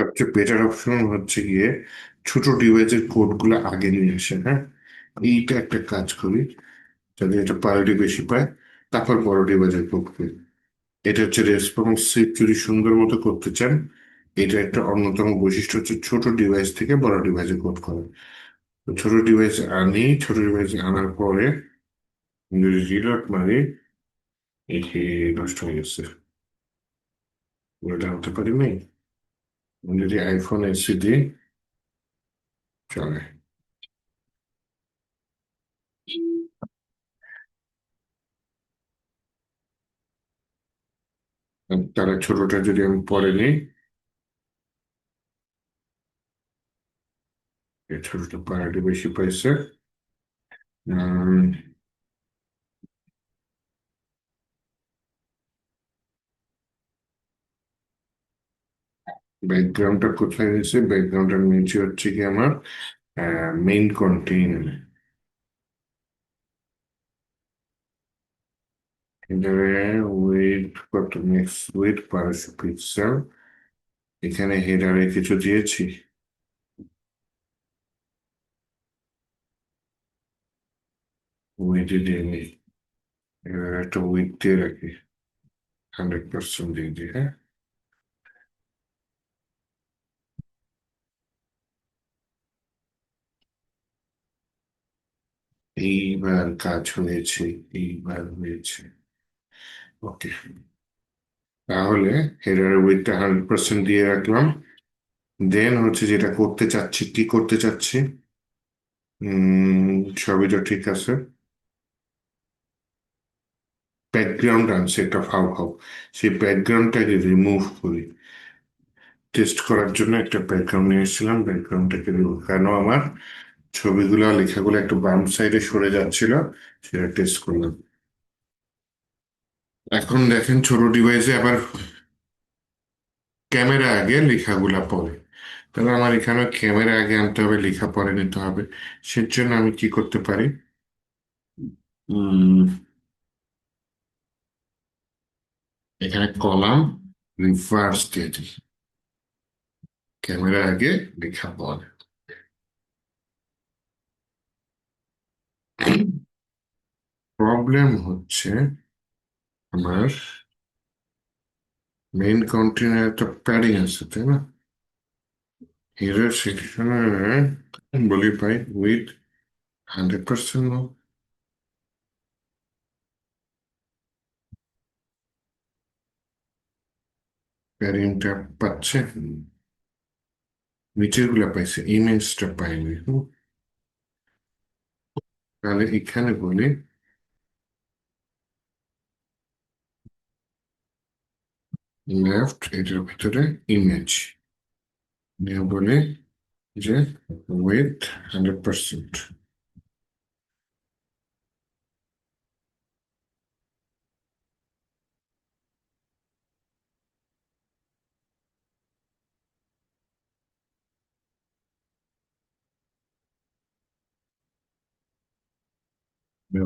A: সবচেয়ে বেটার অপশন হচ্ছে গিয়ে ছোট ডিভাইসের কোডগুলো আগে নিয়ে আসে, হ্যাঁ। এইটা একটা কাজ করি, যাতে এটা প্রায়োরিটি বেশি পায়, তারপর বড় ডিভাইসের কোড করি। এটা হচ্ছে রেসপন্সিভ, যদি সুন্দর মতো করতে চান। এটা একটা অন্যতম বৈশিষ্ট্য হচ্ছে ছোট ডিভাইস থেকে বড় ডিভাইসে কোড করা। তো ছোট ডিভাইস আনি, ছোট ডিভাইস আনার পরে যদি রিলোড মারি, এই যে নষ্ট হয়ে গেছে, ওটা হতে পারি নাই। যদি আইফোন এসি দিই, চলে। তাহলে ছোটটা যদি আমি পরে নিই, এই ছোটটা প্রায়োরিটি বেশি পাইছে। ব্যাকগ্রাউন্ডটা কোথায় রয়েছে? ব্যাকগ্রাউন্ডের নিচে হচ্ছে কি আমার মেইন কন্টেইনার। এখানে উইথ কত, নেক্সট উইথ 1200 পিক্সেল। এখানে হেডারে কিছু দিয়েছি, উইথে দিয়ে নিই। এবার একটা উইথ দিয়ে রাখি, 100% দিয়ে দিই, হ্যাঁ। এইবার কাজ হয়েছে, এইবার হয়েছে। ওকে, তাহলে হেডারের উইথটা 100% দিয়ে রাখলাম। দেন হচ্ছে যেটা করতে চাচ্ছি, কি করতে চাচ্ছি, সবই তো ঠিক আছে। ব্যাকগ্রাউন্ড আনছে একটা ফাও ফাও, সেই ব্যাকগ্রাউন্ডটাকে রিমুভ করি। টেস্ট করার জন্য একটা ব্যাকগ্রাউন্ড নিয়ে এসেছিলাম, ব্যাকগ্রাউন্ডটাকে রিমুভ, কেন আমার ছবিগুলো লেখাগুলো একটু বাম সাইডে সরে যাচ্ছিল, সেটা টেস্ট করলাম। এখন দেখেন ছোট ডিভাইসে আবার ক্যামেরা আগে লেখাগুলা পড়ে, তাহলে আমার এখানে ক্যামেরা আগে আনতে হবে, লেখা পরে নিতে হবে। সেজন্য আমি কি করতে পারি, উম এখানে কলাম রিভার্স দিয়ে দিই, ক্যামেরা আগে লেখা পরে। প্রবলেম হচ্ছে আমার মেইন কন্টেনার একটা প্যাডিং আছে, তাই না? হিরো সেকশনে বলি পাই উইথ 100%, প্যাডিংটা পাচ্ছে, নিচের গুলা পাইছে, ইমেজটা পাইনি। তাহলে এখানে বলি লেফট, এটার ভিতরে ইমেজ নিয়ে বলি যে উইথ 100%।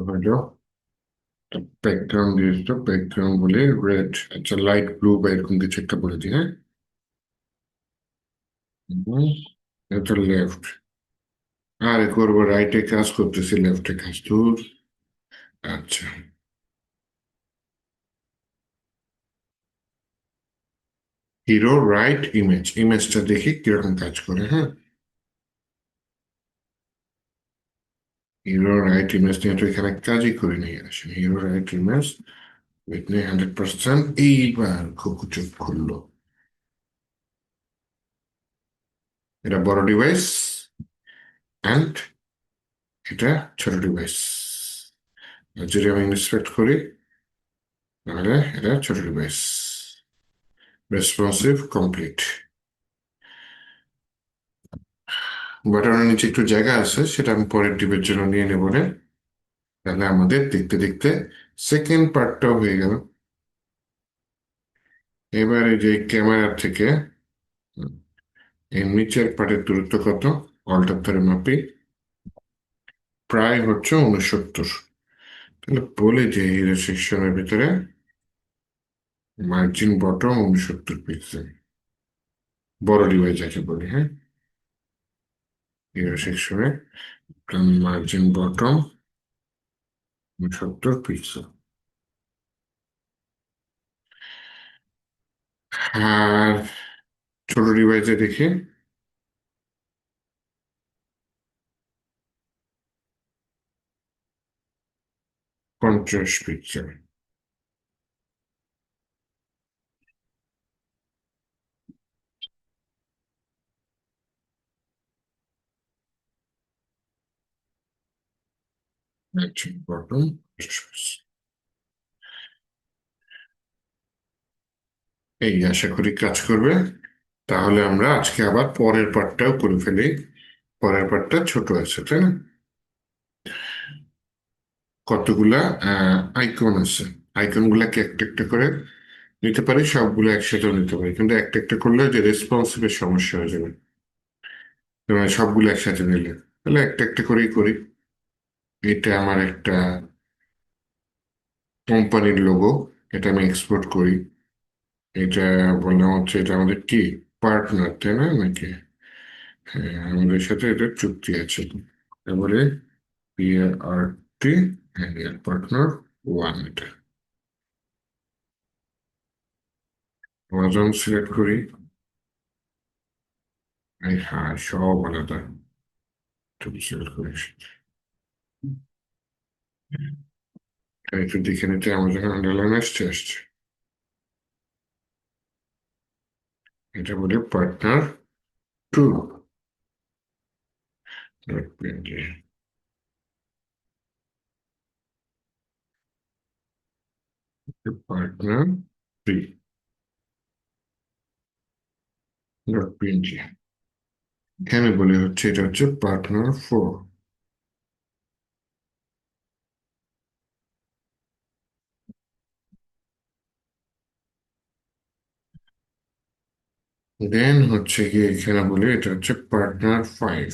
A: হলো ব্যাকগ্রাউন্ড দিয়েছিল, ব্যাকগ্রাউন্ড বলে রেড, আচ্ছা লাইট ব্লু বা এরকম কিছু একটা বলে দিই, হ্যাঁ। হুম, এটা লেফট। আরে করবো, রাইটে কাজ করতেছি, লেফটে কাজ দূর। আচ্ছা, হিরো রাইট ইমেজ, ইমেজটা দেখি কিরকম কাজ করে, হ্যাঁ। হিরো রাইট ইমেজ নিয়ে তো এখানে কাজই করে নিয়ে আসে, হিরো রাইট ইমেজ উইথ নিয়ে 100%। এইবার খুব চোখ খুললো, এটা বড় ডিভাইস অ্যান্ড এটা ছোট ডিভাইস। যদি আমি ইন্সপেক্ট করি, তাহলে এটা ছোট ডিভাইস, রেসপন্সিভ কমপ্লিট। বাটনের নিচে একটু জায়গা আছে, সেটা আমি পরের টিপের জন্য নিয়ে নেবো না। তাহলে আমাদের দেখতে দেখতে সেকেন্ড পার্টটাও হয়ে গেল। এবারে যে ক্যামেরা থেকে এর নিচের পার্টের দূরত্ব কত, অল্টার ধরে মাপি, প্রায় হচ্ছে 69। তাহলে বলে যে এই সেকশনের ভিতরে মার্জিন বটম 69 পিক্সেল। বড় ডিভাইস যাকে বলি, হ্যাঁ, হিরো সেকশনে মার্জিন বটম 70 পিক্সেল। আর ছোট ডিভাইসে দেখি 50 পিক্সেল। Margin bottom 50 pixel. এই আশা করি কাজ করবে। তাহলে আমরা আজকে আবার পরের পার্টটাও করে ফেলি। পরের পার্টটা ছোট আছে, তাই না? কতগুলা আইকন আছে। আইকন গুলাকে একটা একটা করে নিতে পারি, সবগুলো একসাথেও নিতে পারি, কিন্তু একটা একটা করলে যে রেসপন্সিভের সমস্যা হয়ে যাবে। মানে সবগুলো একসাথে নিলে তাহলে একটা একটা করেই করি। এটা আমার একটা কোম্পানির লোগো, এটা আমি এক্সপোর্ট করি। এটা বললাম হচ্ছে এটা আমাদের কি পার্টনার, তাই না নাকি? হ্যাঁ, আমাদের সাথে এটা চুক্তি আছে। তারপরে PRT পার্টনার ওয়ান, এটা অ্যামাজন সিলেক্ট করি। এই হ্যাঁ, সব আলাদা। তুমি সিলেক্ট করে এটা একটু দেখে নিতে, আমার যখন আন্ডারলাইন আসছে আসছে। এটা বলে partner two dot PNG, partner three dot PNG. এখানে বলে হচ্ছে এটা হচ্ছে পার্টনার ফোর। দেন হচ্ছে কি এখানে বলে এটা হচ্ছে পার্টনার ফাইভ।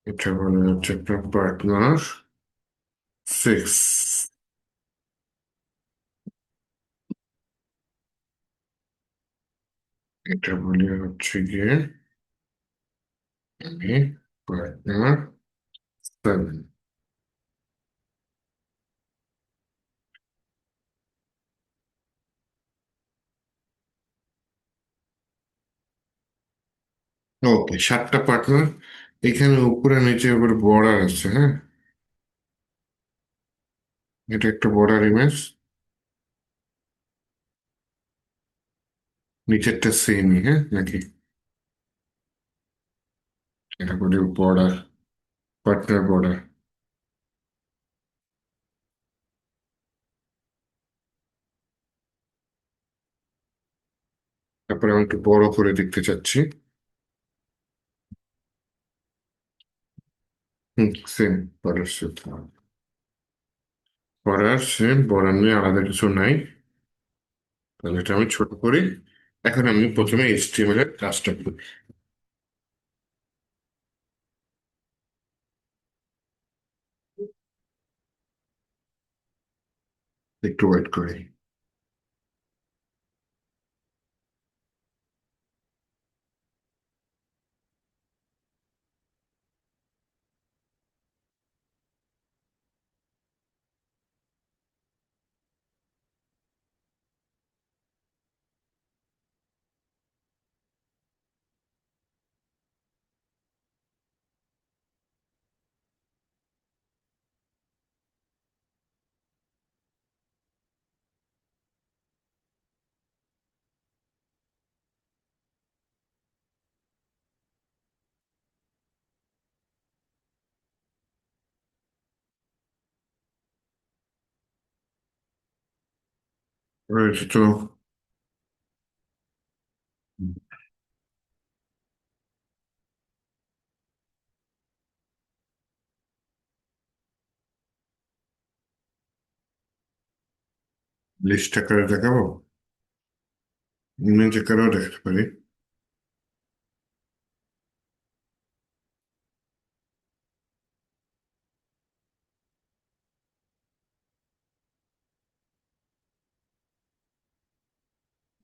A: এটা বলে হচ্ছে আপনার পার্টনার সিক্স। এটা বলে হচ্ছে গিয়ে আমি পার্টনার সেভেন। ওকে, সাতটা পার্টনার। এখানে উপরে নিচে আবার বর্ডার আছে, হ্যাঁ। এটা একটা বর্ডার ইমেজ, নিচেরটা সেমই, হ্যাঁ নাকি? এটা বলে বর্ডার, পার্টনার বর্ডার। তারপরে আমি একটু বড় করে দেখতে চাচ্ছি। হুম, same border same. Border same, border নিয়ে আলাদা কিছু নাই। তাহলে এটা আমি ছোট করি। এখন আমি প্রথমে HTML এর কাজটা করি। একটু ওয়েট করি। রয়েছে তো, লিস্ট আকারে দেখাবো। ইমেজ আকারেও দেখতে পারি।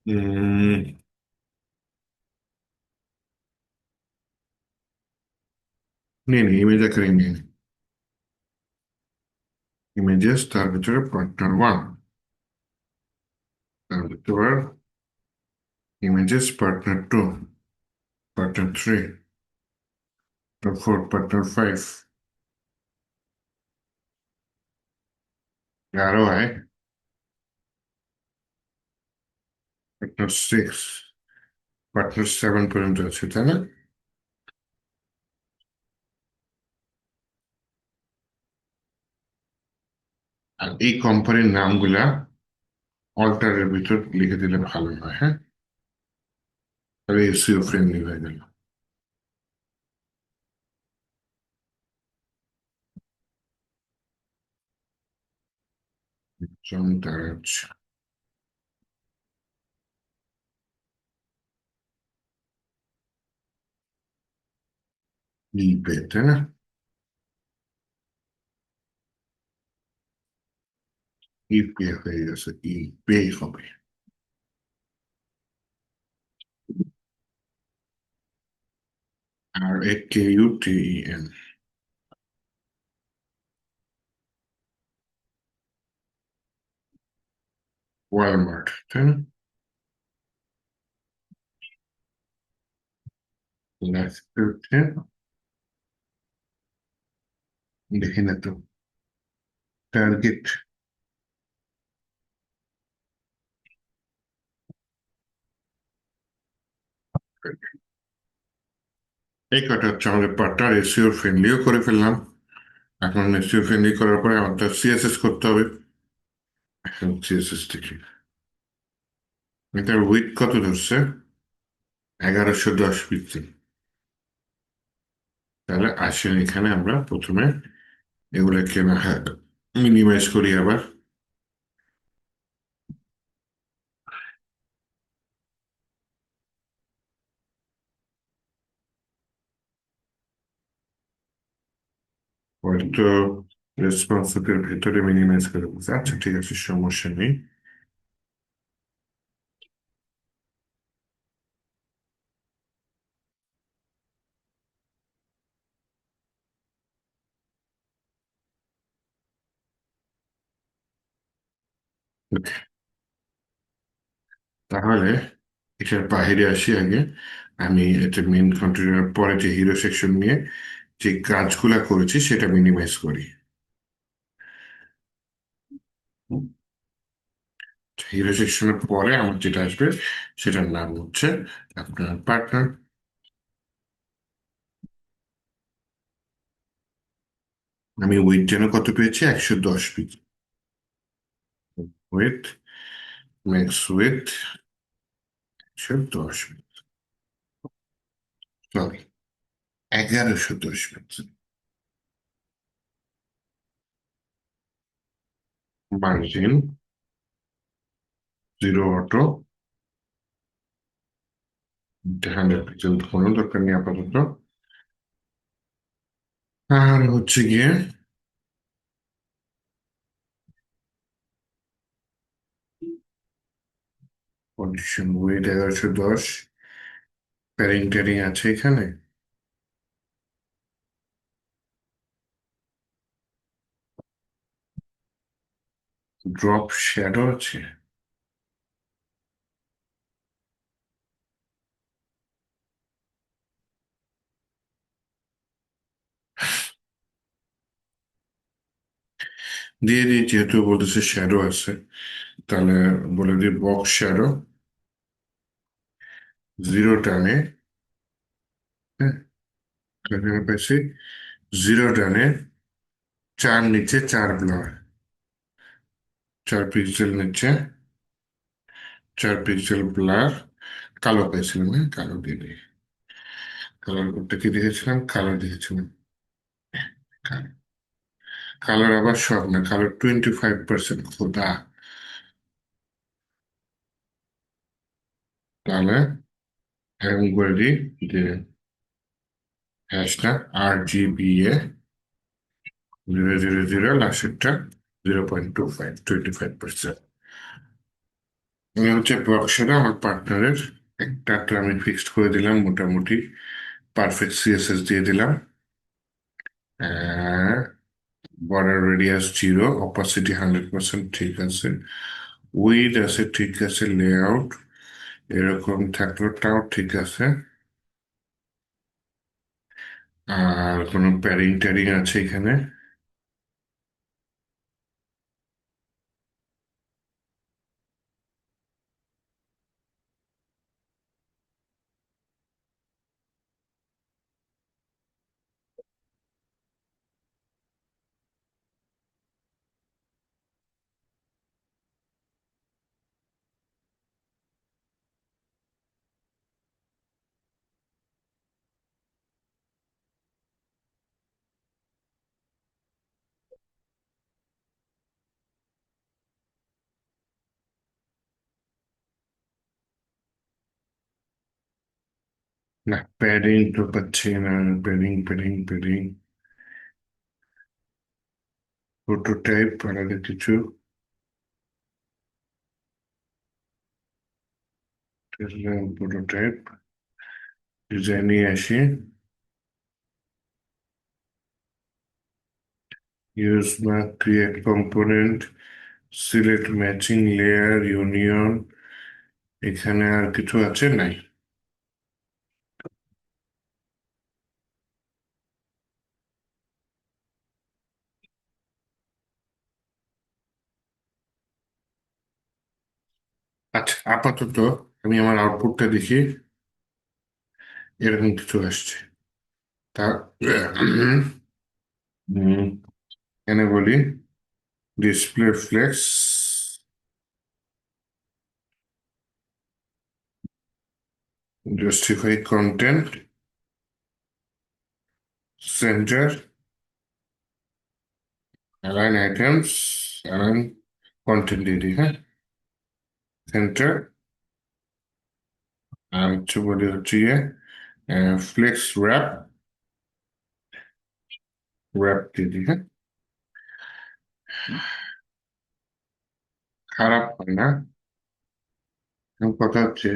A: উম, নিয়ে নি, ইমেজ আকারে নিয়ে নি। ইমেজেস, তার ভিতরে পার্টনার ওয়ান, তার ভিতরে images partner two, partner three, four, partner five, আরো আয়, পার্টনার সিক্স, পার্টনার সেভেন পর্যন্ত আছে, তাই না? আর এই কোম্পানির নামগুলা অল্টারের ভিতর লিখে দিলে ভালো হয়, হ্যাঁ? তাহলে এসইও ফ্রেন্ডলি হয়ে গেল। জন দারাজ, ইপে, তাই না? ইপে হয়ে গেছে, ইপে হবে। আর A K U T E N, Walmart, তাই না? লাস্ট হচ্ছে, দেখি না তো, টার্গেট। এই কটা হচ্ছে আমাদের পার্টনার, এসইও ফ্রেন্ডলিও করে ফেললাম। এখন এসইও ফ্রেন্ডলি করার পরে আমাদের সিএসএস করতে হবে। এখন সিএসএস দেখি, এটার উইথ কত ধরছে? 1110 পিক্সেল। তাহলে আসেন এখানে আমরা প্রথমে এগুলোকে না মিনিমাইজ করি আবার। হয়তো রেসপন্সিভের ভেতরে মিনিমাইজ করে বলছে, আচ্ছা ঠিক আছে, সমস্যা নেই। তাহলে এটার বাইরে আসি আগে। আমি এটা মেইন কন্টেন্টের পরে যে হিরো সেকশন নিয়ে যে কাজগুলা করেছি সেটা মিনিমাইজ করি। হিরো সেকশনের পরে আমার যেটা আসবে সেটার নাম হচ্ছে আপনার পার্টনার। আমি উইথ যেন কত পেয়েছি, 110 pixel. With, max with 110, sorry, 1110 pixel. Margin, zero auto, 100 pixel কোনো দরকার নেই আপাতত। আর হচ্ছে গিয়ে কন্ডিশন উইথ 1110, প্যারিং ট্যারিং আছে এখানে, ড্রপ শ্যাডো আছে। দিয়ে দিই, যেহেতু বলতেছে শ্যাডো আছে, তাহলে বলে দিই বক্স শ্যাডো, জিরো টানে, হ্যাঁ, এখানে পাইছি জিরো টানে, চার নিচে, চার ব্লার, 4 পিক্সেল নিচে, 4 পিক্সেল ব্লার। কালো পেয়েছিলাম, হ্যাঁ, কালো দিয়ে দিই। কালার করতে কি দিয়েছিলাম, কালার দিয়েছিলাম। কালার আবার সব না, কালার 25%, খোদা। তাহলে এরকম করে দিই যে হ্যাশটা RGBA 000 লাস্টেরটা 0.25 25%। এই হচ্ছে বক্সটা আমার পার্টনারের একটা আমি ফিক্সড করে দিলাম মোটামুটি পারফেক্ট সিএসএস দিয়ে দিলাম। বর্ডার রেডিয়াস 0, অপাসিটি 100% ঠিক আছে, উইড আছে ঠিক আছে, লেআউট এরকম থাকলো, টাও ঠিক আছে। আর কোনো প্যারিং ট্যারিং আছে এখানে? না, প্যাডিং তো পাচ্ছি না। প্যাডিং প্যাডিং প্যাডিং প্রোটোটাইপ আলাদা কিছু, প্রোটোটাইপ ডিজাইনে আসি। ইউজ বা create component, select matching layer, union, এখানে আর কিছু আছে নাই? আচ্ছা, আপাতত আমি আমার আউটপুটটা দেখি, এরকম কিছু আসছে। তা এখানে বলি display flakes, justify content, centre, align items, align content দিয়ে দিই, হ্যাঁ। সেন্টার, আর হচ্ছে বলি হচ্ছে গিয়ে ফ্লেক্স র্যাপ, র্যাপ দিয়ে দিই, হ্যাঁ। খারাপ হয় না। এখন কথা হচ্ছে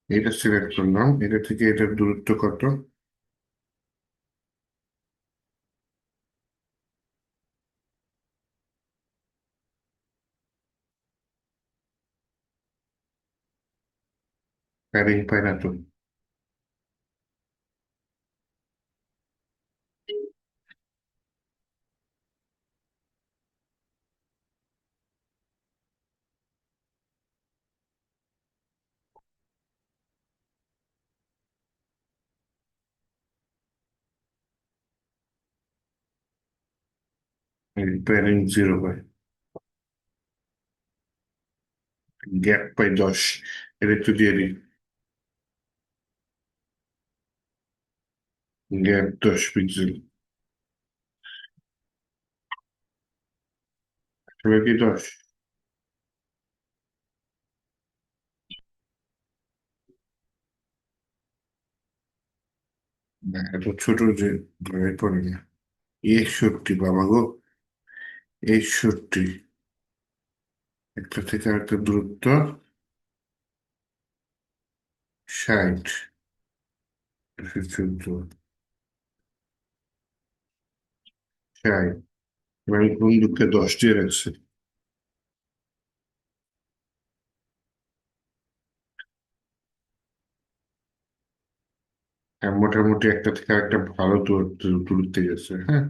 A: এটা সিলেক্ট করলাম, এটা থেকে এটার দূরত্ব কত? প্যারিং পাই না তো। প্যারিং 0 পাই, গ্যাপ পাই 10, এটা একটু দিয়ে দিই, গ্যাপ 10 পিক্সেল। আসলে কি 10? না, এত ছোট যে ধরে পড়ে না। 61, বাবা গো, 61, একটা থেকে আরেকটা দূরত্ব 60, 14, 60। আমি কোন দুঃখে 10 দিয়ে রাখছি। হ্যাঁ, মোটামুটি একটা থেকে আরেকটা ভালো দূরত্ব দূরত্বে গেছে, হ্যাঁ।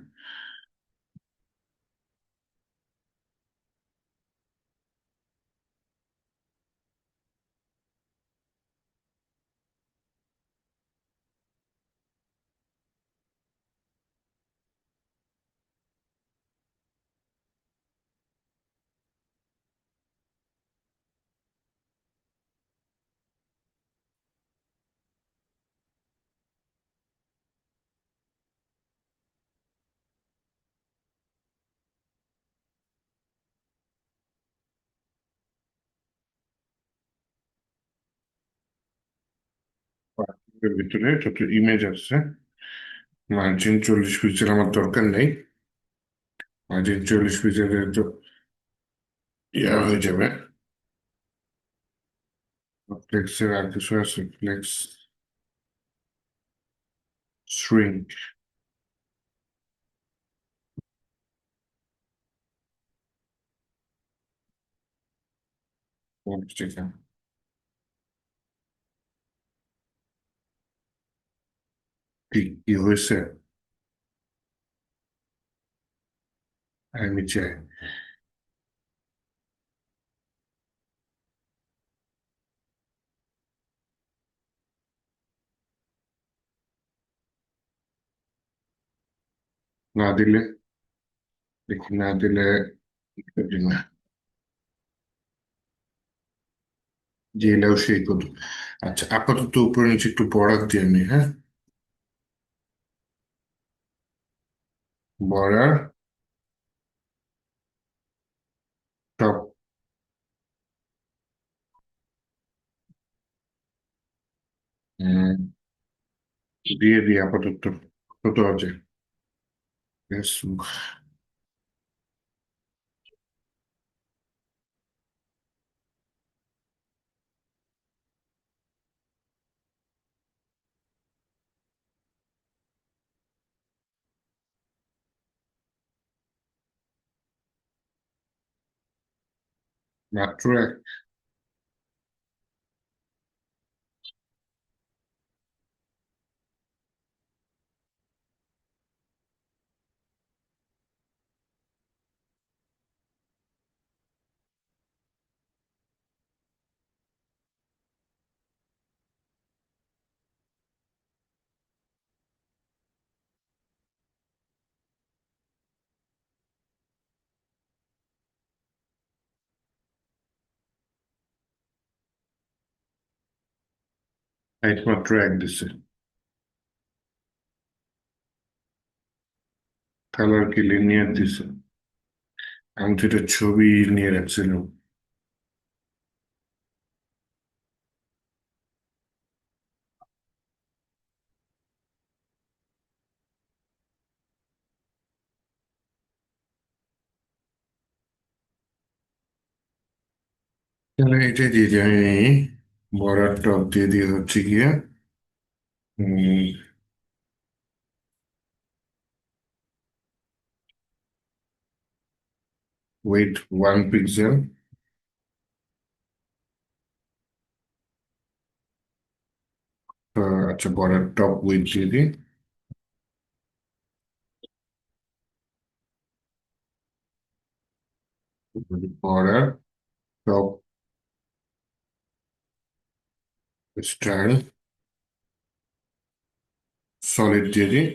A: এর ভিতরে যত ইমেজ আছে, মার্জিন 40 পিক্সেল আমার দরকার নেই। মার্জিন 40 পিক্সেল তো ইয়া হয়ে যাবে। ফ্লেক্সের আর কিছু আছে, ফ্লেক্স শ্রিঙ্ক। ঠিক আছে, কি কি হয়েছে? আর নিচে না দিলে, দেখি না দিলে করি না। যে এলেও সেই কত। আচ্ছা, আপাতত উপরে নিচে একটু বর্ডার দিয়ে নি, হ্যাঁ। বর্ডার টপ দিয়ে দিই আপাতত। কত আছে? মাত্র এক। মাত্র এক দিছে। কালার কি লিনিয়ার দিছে? আমি তো এটা ছবি নিয়ে রাখছিলাম। তাহলে এটা দিয়ে দিই আমি। বর্ডার টপ দিয়ে দিয়ে হচ্ছে গিয়ে ওয়েট 1 পিক্সেল। আচ্ছা, বর্ডার টপ উইথ দিয়ে দিই। বর্ডার টপ স্টাইল সলিড দিয়ে দিই।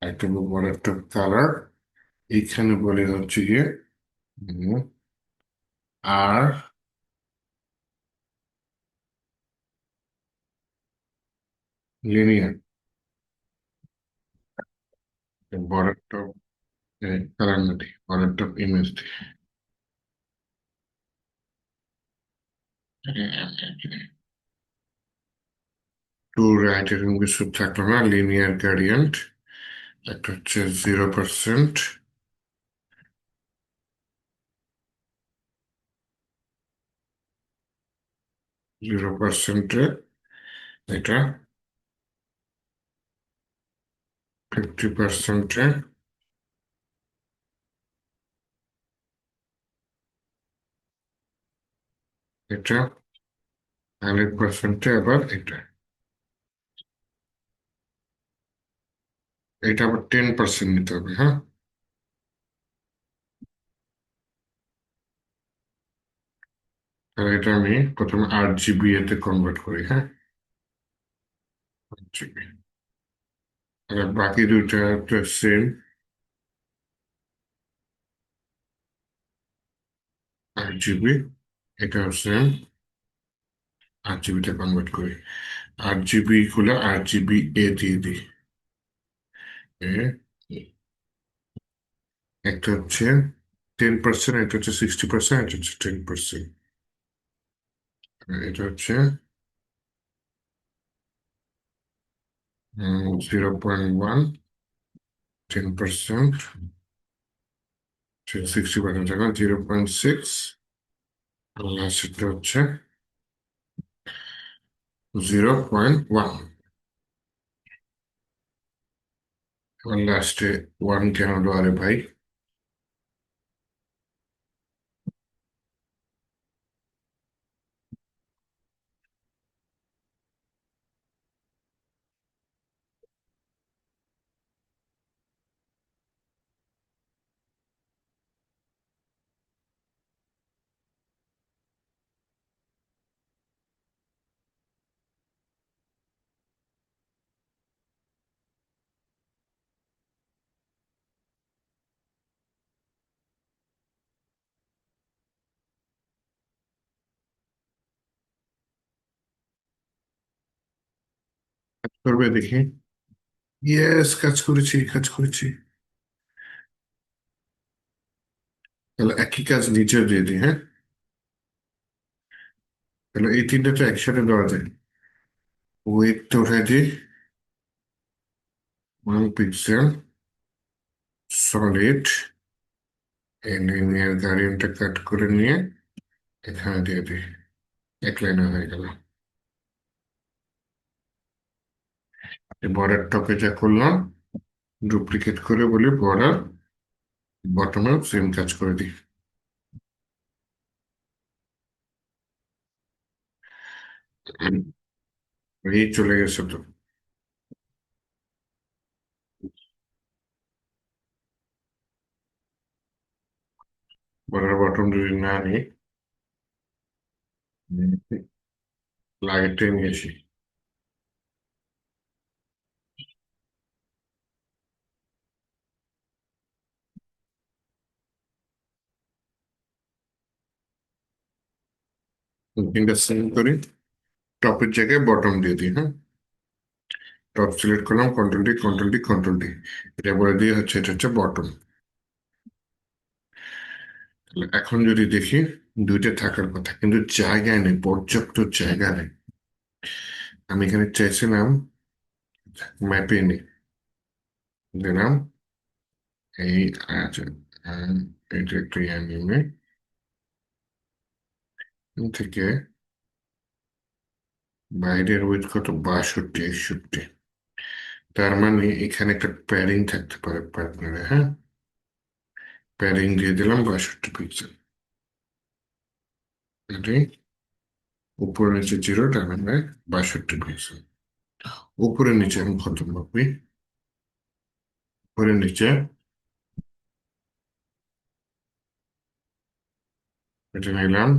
A: একটা বর্ডার টপ কালার, এইখানে বলে হচ্ছে গিয়ে আর লিনিয়ার। বর্ডার টপ কালার না দিই, বর্ডার টপ ইমেজ দিই। টু রাইট এরকম কিছু থাকলো না, লিনিয়ার গ্রেডিয়েন্ট। একটা হচ্ছে 0%। 0%-এ এটা, 50%-এ এটা, 100%-এ আবার এটা। এটা আবার 10% নিতে হবে, হ্যাঁ। তাহলে এটা আমি প্রথমে 8 জিবি এতে কনভার্ট করি, হ্যাঁ। 8 জিবি। আর বাকি দুইটা তো সেম, 8 জিবি। এটাও সেম, 8 জিবিতে কনভার্ট করি। 8 জিবি খুলে 8 জিবি দিয়ে দিই। এ, একটা হচ্ছে 10%, এটা হচ্ছে 60%, এটা হচ্ছে 10%। এটা হচ্ছে 0.1, 10%, 60% এখন 0.6, লাস্টটা হচ্ছে 0.1। এখন লাস্টে 1 কেন হলো আরে ভাই? করবে দেখি। ইয়েস, কাজ করেছি, কাজ করেছি। তাহলে একই কাজ নিচেও দিয়ে দিই, হ্যাঁ। তাহলে এই তিনটা তো একসাথে দেওয়া যায়। ওয়েটটা উঠাই দিই, 1 পিক্সেল সলিড। এই লিনিয়ার গাড়িয়ানটা কাট করে নিয়ে এখানে দিয়ে দিই, এক লাইনে হয়ে গেল। এই বর্ডার টপে যা করলাম, ডুপ্লিকেট করে বলি বর্ডার বটমে সেম কাজ করে দিই। এই চলে গেছে তো। বর্ডার বটম যদি না নিই, লাগেরটাই নিয়ে আসি। তিনটা সেম করি, টপের জায়গায় বটম দিয়ে দিই, হ্যাঁ। টপ সিলেক্ট করলাম, control D, control D, control D. এটা বলে দিয়ে হচ্ছে এটা হচ্ছে বটম। এখন যদি দেখি, দুইটা থাকার কথা কিন্তু জায়গায় নেই, পর্যাপ্ত জায়গা নেই। আমি এখানে চাইছিলাম ম্যাপে নেই, দিলাম এই, আচ্ছা, এটা একটু অ্যানিমে থেকে বাইরের ওয়েট কত, 62, 61। তার মানে এখানে একটা প্যাডিং থাকতে পারে পার্টনারে, হ্যাঁ। প্যাডিং দিয়ে দিলাম 62 পিক্সেল। এটি উপরে নিচে 0, ডান বামে 62 পিক্সেল। উপরে নিচে আমি কত মাপি? উপরে নিচে এটা নিলাম,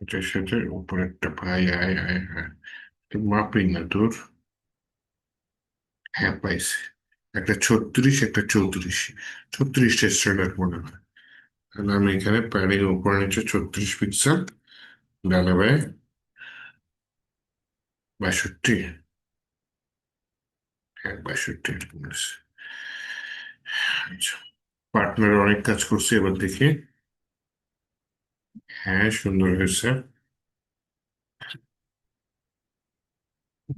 A: এটার সাথে উপরেরটা ভাই, আয় আয় আয়, তো মাপি না তোর। হ্যাঁ, পাইছি। একটা 36, একটা 34, 36টা স্ট্যান্ডার্ড মনে হয়। তাহলে আমি এখানে প্যাডিং উপরে নিচে 36 পিক্সেল, ডানে বামে 62। হ্যাঁ, 62 বলেছে। আচ্ছা, পার্টনার অনেক কাজ করছে, এবার দেখি। হ্যাঁ, সুন্দর হয়েছে,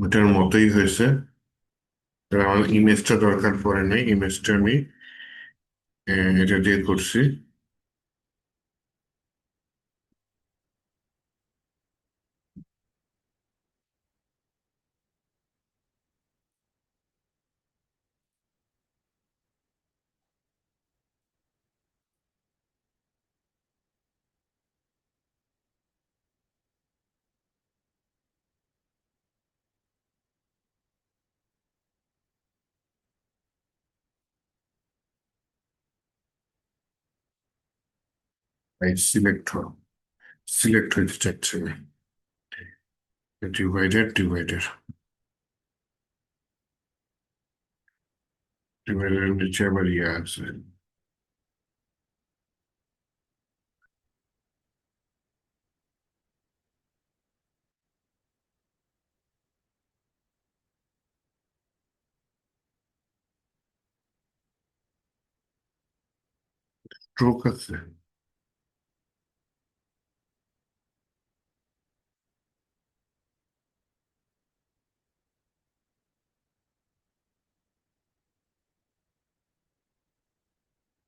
A: ওটার মতোই হয়েছে। তাহলে আমার ইমেজটা দরকার পড়ে নাই, ইমেজটা আমি এটা দিয়ে করছি। এই সিলেক্ট হইতে চাচ্ছে না। ডিভাইডার, ডিভাইডার, ডিভাইডারের নিচে আবার ইয়ে আছে। স্ট্রোক আছে।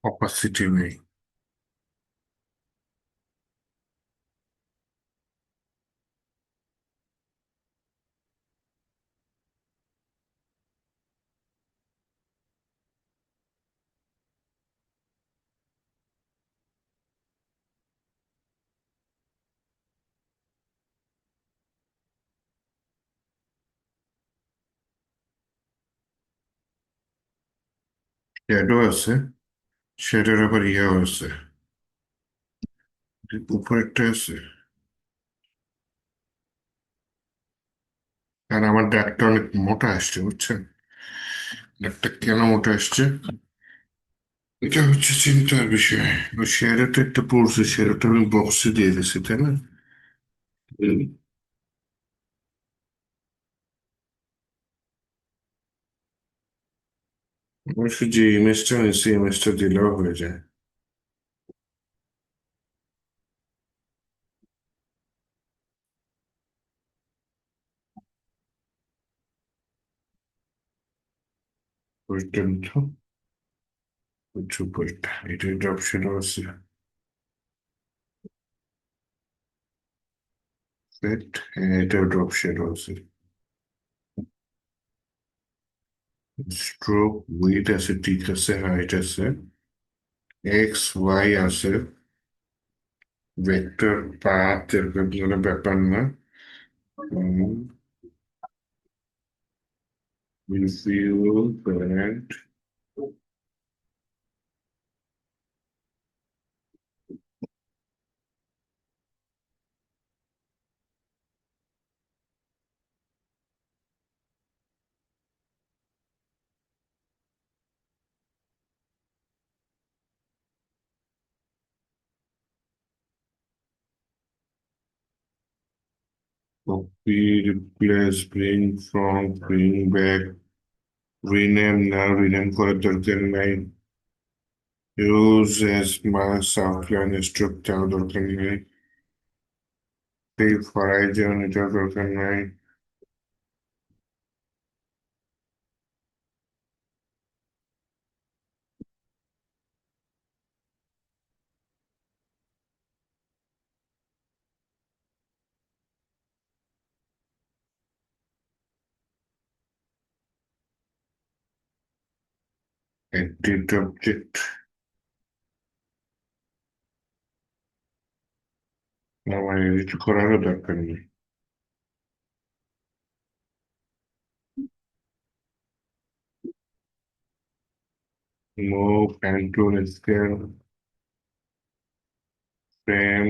A: অপাসিটি নেই। শ্যাডো আছে, শ্যাডোর আবার ইয়েও আছে, উপর একটা আছে। আর আমার ডাকটা অনেক মোটা আসছে, বুঝছেন? ডাকটা কেন মোটা আসছে, এটা হচ্ছে চিন্তার বিষয়। ওই শ্যাডোটা একটা পড়ছে, শ্যাডোটা আমি বক্সে দিয়ে দিয়েছি, তাই না? হুম। অবশ্য যে ইমেজটা নিয়েছি, ইমেজটা দিলেও হয়ে যায়। ওইটা তো উচ্চ উপরটা, এটা একটা অপশনও আছে। সেট, হ্যাঁ, এটা একটা অপশনও আছে। স্ট্রোক উইড আছে, ঠিক আছে, হাইট আছে, এক্স ওয়াই আছে, ভেক্টর পাথ এরকম কোনো ব্যাপার না। Review parent, copy, replace, bring from, bring back, rename, না রিনেম করার দরকার নাই, ইউজ এস মাস আউটলাইন স্ট্রোক দেওয়ার দরকার নেই, সেভ হরাইজন এটা দরকার নাই। এডিট অবজেক্ট, আমার এডিট করারও দরকার নেই। Move, pan tool, scale, frame,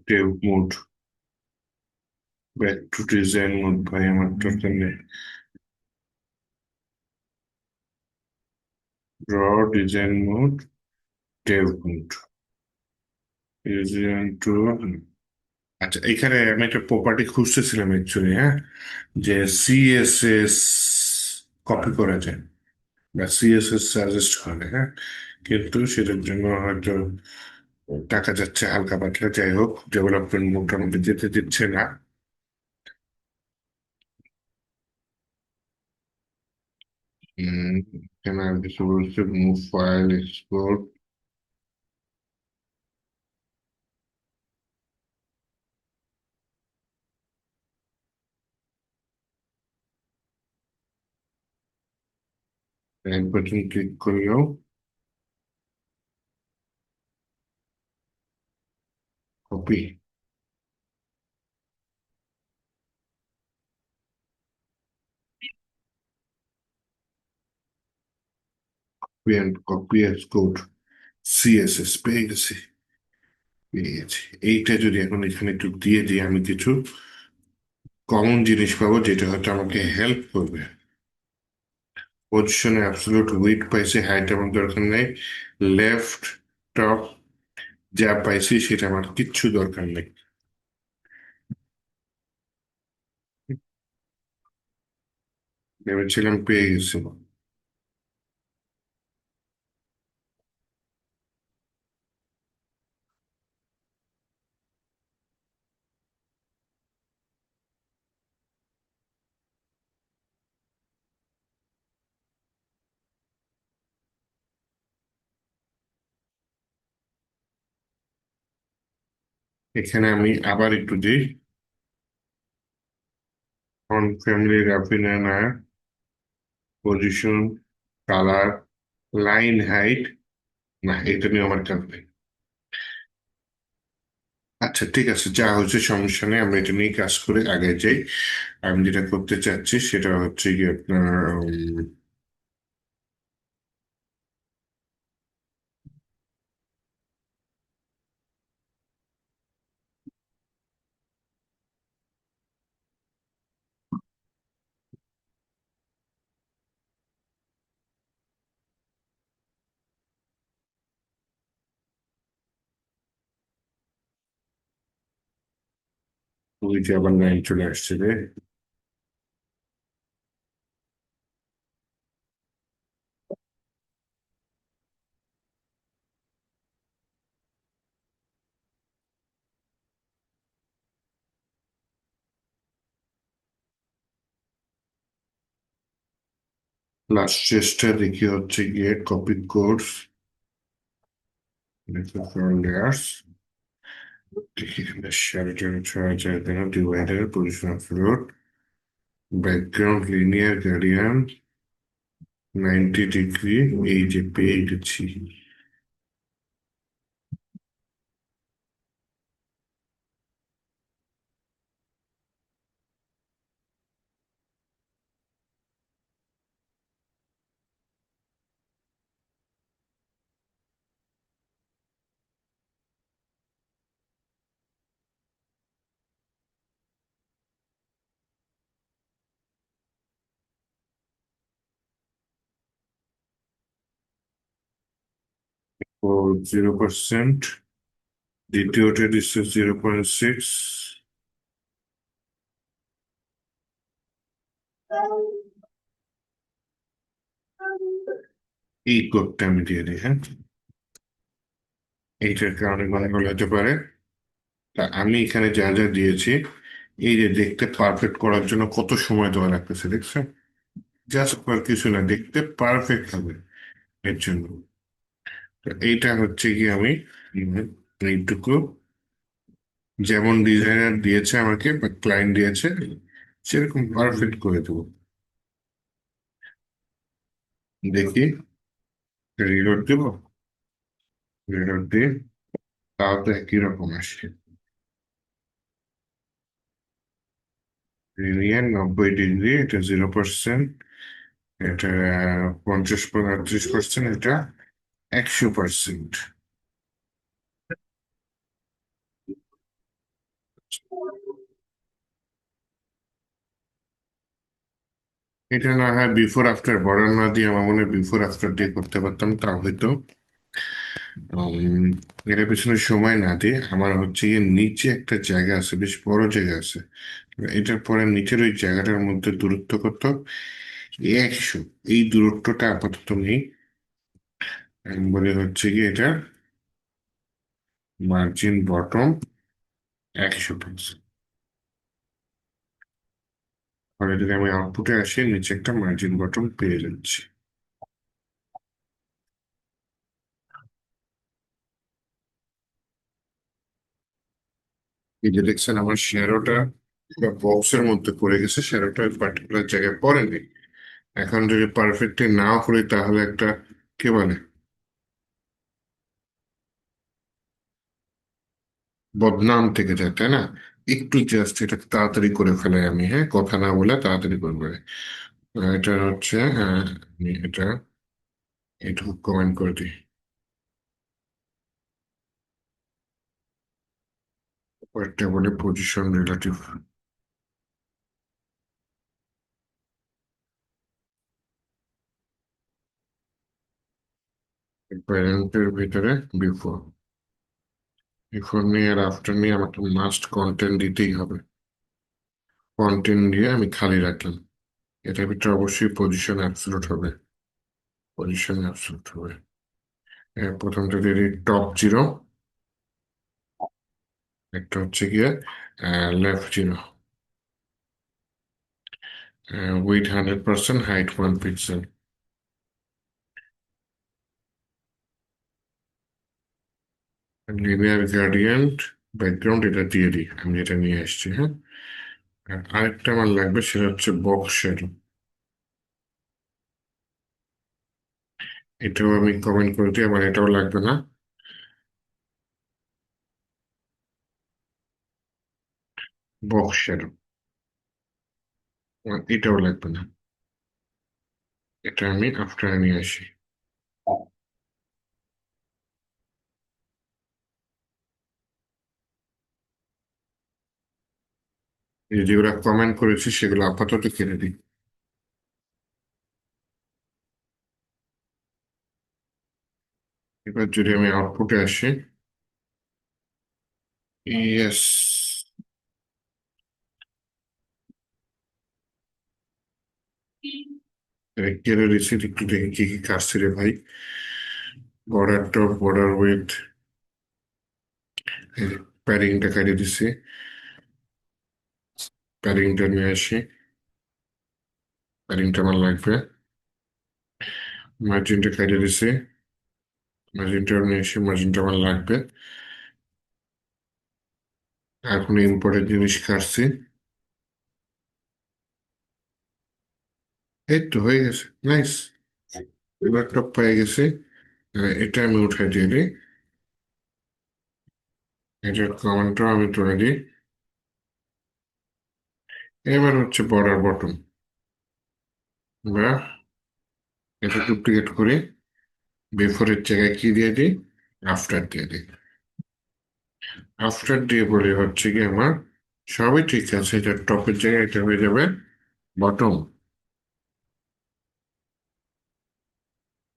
A: tape mode, back to design mode, ভাই আমার দরকার নেই। র design mode, tape mode, design to. আচ্ছা, এখানে আমি একটা প্রপার্টি খুঁজতেছিলাম অ্যাকচুয়ালি, হ্যাঁ, যে সিএসএস কপি করা যায় বা সিএসএস সাজেস্ট করে, হ্যাঁ, কিন্তু সেটার জন্য হয়তো টাকা যাচ্ছে হালকা পাতলা, যাই হোক, ডেভেলপমেন্ট মোটামুটি যেতে দিচ্ছে না। কেন আর কিছু বলছে, মুভ ফাইল, এক্সপোর্ট, এক বাটন ক্লিক করলেও copy, copy S code, CSS পেয়ে গেছি, পেয়ে গেছি। এইটা যদি এখন এখানে একটু দিয়ে দিই, আমি কিছু কমন জিনিস পাবো যেটা হয়তো আমাকে হেল্প করবে। পজিশনে অ্যাবসলিউট উইড পাইছে, হাইট আমার দরকার নেই, লেফট টপ, যা পাইছি সেটা আমার কিচ্ছু দরকার নেই। ভেবেছিলাম পেয়ে গেছি। এখানে আমি আবার একটু দিই, ফন্ট ফ্যামিলি, রাফিনানা, পজিশন, কালার, লাইন হাইট। না, এটা নিয়ে আমার কাজ নেই। আচ্ছা ঠিক আছে, যা হচ্ছে সমস্যা নেই, আমরা এটা নিয়ে কাজ করে আগে যাই। আমি যেটা করতে চাচ্ছি সেটা হচ্ছে কি আপনার ওই যে আবার লাইন চলে আসছে রে। লাস্ট চেষ্টা দেখি হচ্ছে গিয়ে কপি কোর্স, লেয়ার্স, দেখি এখানে শ্যাডো ছাড়া যায় কিনা, divider, position float, background linear gradient, 90 degree, এই যে পেয়ে গেছি। 0%, দ্বিতীয়টা দিচ্ছে 0.6। এই কোডটা আমি দিয়ে দিই, হ্যাঁ। এইটার কারণে গন্ডগোল হতে পারে। তা আমি এখানে যা যা দিয়েছি, এই যে দেখতে পারফেক্ট করার জন্য কত সময় দেওয়া লাগতেছে দেখছেন? জাস্ট আর কিছু না, দেখতে পারফেক্ট হবে এর জন্য। তো এইটা হচ্ছে কি আমি উম, এইটুকু যেমন ডিজাইনার দিয়েছে আমাকে বা ক্লায়েন্ট দিয়েছে সেরকম পারফেক্ট করে দেবো। দেখি, রিলোড দেবো, রিলোড দিয়ে তাও তো একই রকম আসছে। লিনিয়ার 90 ডিগ্রি, এটা 0%, এটা 50-35%, এটা 100%। এটা না হয় বিফোর আফটার বর্ডার না দিয়ে আমার মনে হয় বিফোর আফটার দিয়ে করতে পারতাম, তা হয়তো এটার পিছনে সময় না দিয়ে আমার হচ্ছে গিয়ে নিচে একটা জায়গা আছে, বেশ বড় জায়গা আছে, এটার পরে নিচের ওই জায়গাটার মধ্যে দূরত্ব কত, 100। এই দূরত্বটা আপাতত নেই, আমি বলি হচ্ছে গিয়ে এটা মার্জিন বটম 100%। ফলে যদি আমি আউটপুটে আসি, নিচে একটা মার্জিন বটম পেয়ে যাচ্ছি। এই যে দেখছেন আমার শ্যাডোটা বক্সের মধ্যে পড়ে গেছে, শ্যাডোটা পার্টিকুলার জায়গায় পড়েনি। এখন যদি পারফেক্টলি নাও করি তাহলে একটা কি বলে বদনাম থেকে যায়, তাই না? একটু জাস্ট এটা তাড়াতাড়ি করে ফেলে আমি, হ্যাঁ, কথা না বলে তাড়াতাড়ি করবে। এটা হচ্ছে, হ্যাঁ, আমি এটা এটুকু কমেন্ট করে দিই। একটা বলে পজিশন রিলেটিভ, প্যারেন্টের ভিতরে বিফোর। বিফোর নিয়ে আর আফটার নিয়ে আমাকে মাস্ট কন্টেন্ট দিতেই হবে। কন্টেন্ট দিয়ে আমি খালি রাখলাম। এটার ভিতরে অবশ্যই পজিশন অ্যাবসলিউট হবে। পজিশন অ্যাবসলিউট হবে। প্রথমটা দিয়ে টপ জিরো, একটা হচ্ছে গিয়ে left zero, with 100%, height 1 pixel. Linear gradient background এটা দিয়ে দিই, আমি যেটা নিয়ে এসেছি, হ্যাঁ। আর আরেকটা আমার লাগবে, সেটা হচ্ছে বক্স শ্যাডো। এটাও আমি কমেন্ট করে দিই, আমার এটাও লাগবে না। বক্স শ্যাডো এটাও লাগবে না। এটা আমি আফটার নিয়ে আসি। এই যেগুলো কমেন্ট করেছি সেগুলো আপাতত কেটে দিই। এবার যদি আমি আউটপুটে আসি, ইয়েস, কেটে দিচ্ছি। একটু দেখি কি কি কাটছে রে ভাই। বর্ডার টপ, বর্ডার উইথ, প্যাডিংটা কেটে দিচ্ছি। প্যাডিংটা নিয়ে আসি, প্যাডিংটা আমার লাগবে। মার্জিনটা কেটে দিচ্ছি, মার্জিনটা নিয়ে এসে মার্জিনটা আমার লাগবে। এখন ইম্পোর্টের জিনিস কাটছি। এই তো হয়ে গেছে, নাইস। এবার টপ পেয়ে গেছে। এটা আমি উঠাই দিয়ে দিই। এটার কমান্ডটা আমি তুলে দিই। এবার হচ্ছে বর্ডার বটম, বা এটা ডুপ্লিকেট করে বিফোরের জায়গায় কি দিয়ে দিই, আফটার দিয়ে দিই। আফটার দিয়ে বলে হচ্ছে কি আমার সবই ঠিক আছে, এটা টপের জায়গায় এটা হয়ে যাবে বটম।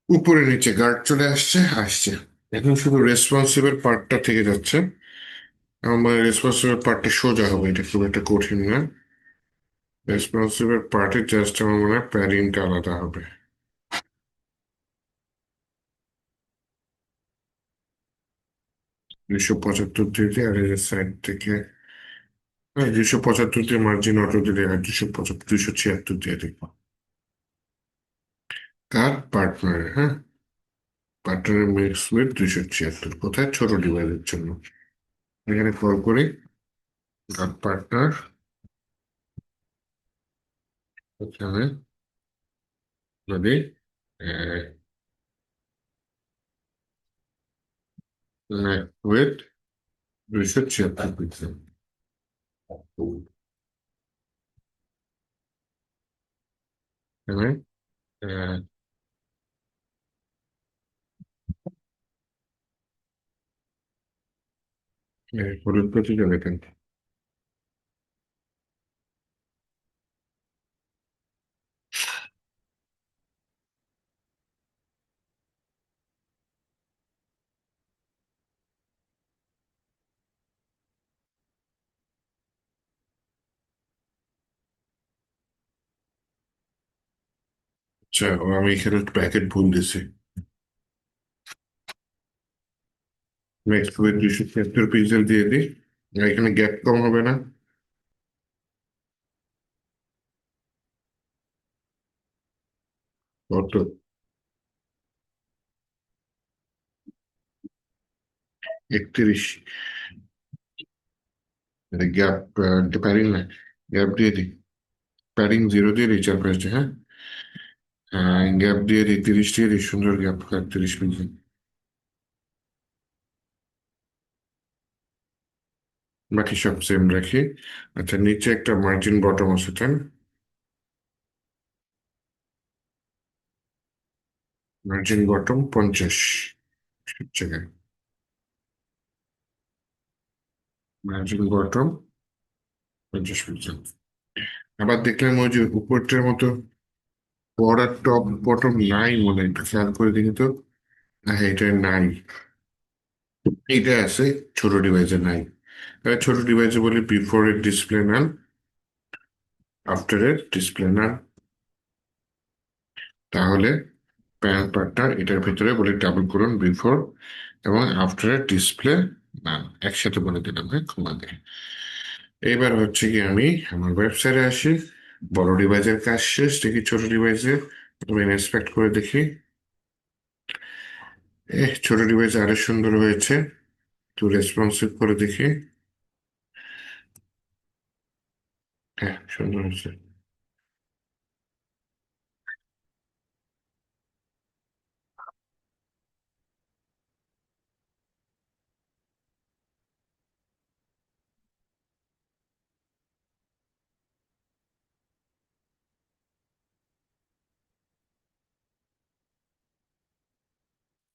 A: উপরে নিচে গার্ড চলে আসছে, আসছে। এখন শুধু রেসপন্সিবল পার্টটা থেকে যাচ্ছে। আমার রেসপন্সিবল পার্টটা সোজা হবে, এটা খুব একটা কঠিন না। রেসপন্সিবল পার্টে জাস্ট আমার মনে হয় প্যাডিংটা আলাদা হবে। 275 দিয়ে দিই, আর এই সাইড থেকে 275 দিয়ে মার্জিন অটো দিলে, আর 275, 276 দিয়ে দিই। কার পার্টনার, হ্যাঁ, পার্টনার মিক্স উইথ 276, কোথায়, ছোট ডিভাইসের জন্য। এখানে কল করি, কার পার্টনার, এখানে যদি উইথ 276 পিক্সেল। এখানে হলুদ প্রতিটা দেখেন। আচ্ছা, আমি এখানে প্যাকেট ভুল দিছি। নেক্সট উইথ 276 পিক্সেল দিয়ে দিই। আর এখানে গ্যাপ কম হবে না? কত? 31। গ্যাপ প্যারিং না, গ্যাপ দিয়ে দিই। প্যারিং 0 দিয়ে দিই চারপাশে, হ্যাঁ। গ্যাপ দিয়ে দিই 30 দিয়ে দিই, সুন্দর গ্যাপ, 30 পিক্সেল। বাকি সব সেম রাখি। আচ্ছা, নিচে একটা মার্জিন বটম আছে, তাই না? মার্জিন বটম 50 জায়গায়, মার্জিন বটম 50 পিক্সেল। আবার দেখলাম ওই যে উপরটার মতো বর্ডার টপ বটম নাই, মনে হয় একটু খেয়াল করে দেখি তো। হ্যাঁ, এটা নাই। এইটা আছে, ছোট ডিভাইসে নাই। তাহলে ছোট ডিভাইসে বলি বিফোর এর ডিসপ্লে নাল, আফটার এর ডিসপ্লে নাল। তাহলে প্যান পার্টটা এটার ভিতরে বলি ডাবল করুন বিফোর এবং আফটার এর ডিসপ্লে নাল, একসাথে বলে দিলাম, হ্যাঁ তোমাদের। এবার হচ্ছে কি আমি আমার ওয়েবসাইটে আসি, বড় ডিভাইসের কাজ শেষ, দেখি ছোট ডিভাইসে তুমি ইন্সপেক্ট করে দেখি। ছোট ডিভাইস আরো সুন্দর হয়েছে, একটু রেসপন্সিভ করে দেখি। হ্যাঁ, সুন্দর হয়েছে।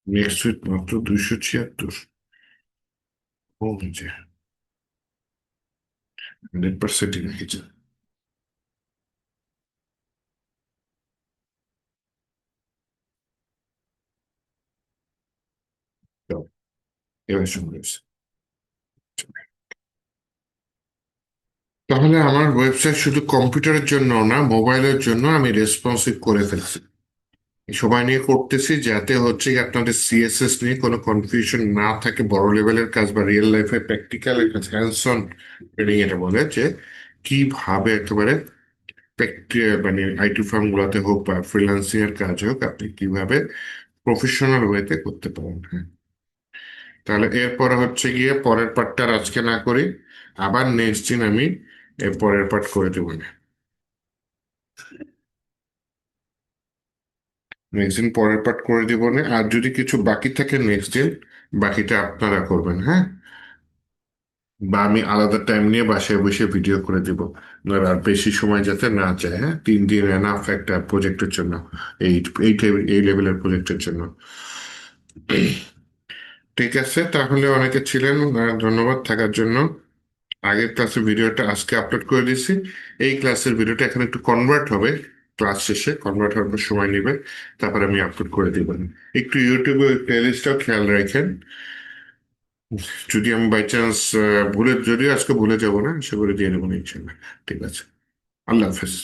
A: নেক্সট উইক মাত্র 276। ও যে 100% রেখেছে। তো, এবার সুন্দর হয়েছে। তাহলে আমার ওয়েবসাইট শুধু কম্পিউটারের জন্য না, মোবাইলের জন্য আমি রেসপন্সিভ করে ফেলছি। সবাই নিয়ে করতেছি যাতে হচ্ছে কি আপনাদের সিএসএস নিয়ে কোনো কনফিউশন না থাকে, বড় লেভেলের কাজ বা রিয়েল লাইফে প্র্যাকটিক্যাল কাজ, হ্যান্ডস অন ট্রেনিং এটা বলে, যে কিভাবে একেবারে মানে আইটি ফার্ম গুলোতে হোক বা ফ্রিল্যান্সিং এর কাজ হোক, আপনি কিভাবে প্রফেশনাল ওয়েতে করতে পারেন। হ্যাঁ, তাহলে এরপরে হচ্ছে গিয়ে পরের পার্টটা আজকে না করি, আবার নেক্সট দিন আমি এর পরের পার্ট করে দেবো না। নেক্সট দিন পরের পার্ট করে দিব না, আর যদি কিছু বাকি থাকে নেক্সট দিন বাকিটা আপনারা করবেন, হ্যাঁ। বা আমি আলাদা টাইম নিয়ে বাসায় বসে ভিডিও করে দিব। আর বেশি সময় যাতে না যায়, হ্যাঁ, 3 দিন এনাফ একটা প্রজেক্টের জন্য, এই এই লেভেলের প্রজেক্টের জন্য। ঠিক আছে, তাহলে অনেকে ছিলেন, ধন্যবাদ থাকার জন্য। আগের ক্লাসের ভিডিওটা আজকে আপলোড করে দিয়েছি, এই ক্লাসের ভিডিওটা এখন একটু কনভার্ট হবে, ক্লাস শেষে কনভার্ট হওয়ার পর সময় নেবে, তারপর আমি আপলোড করে দিব। একটু ইউটিউবে প্লেলিস্টটাও খেয়াল রাখেন, যদি আমি বাই চান্স ভুলে, যদিও আজকে ভুলে যাবো না, আশা করে দিয়ে নেবো ইনশাল্লাহ। ঠিক আছে, আল্লাহ হাফেজ।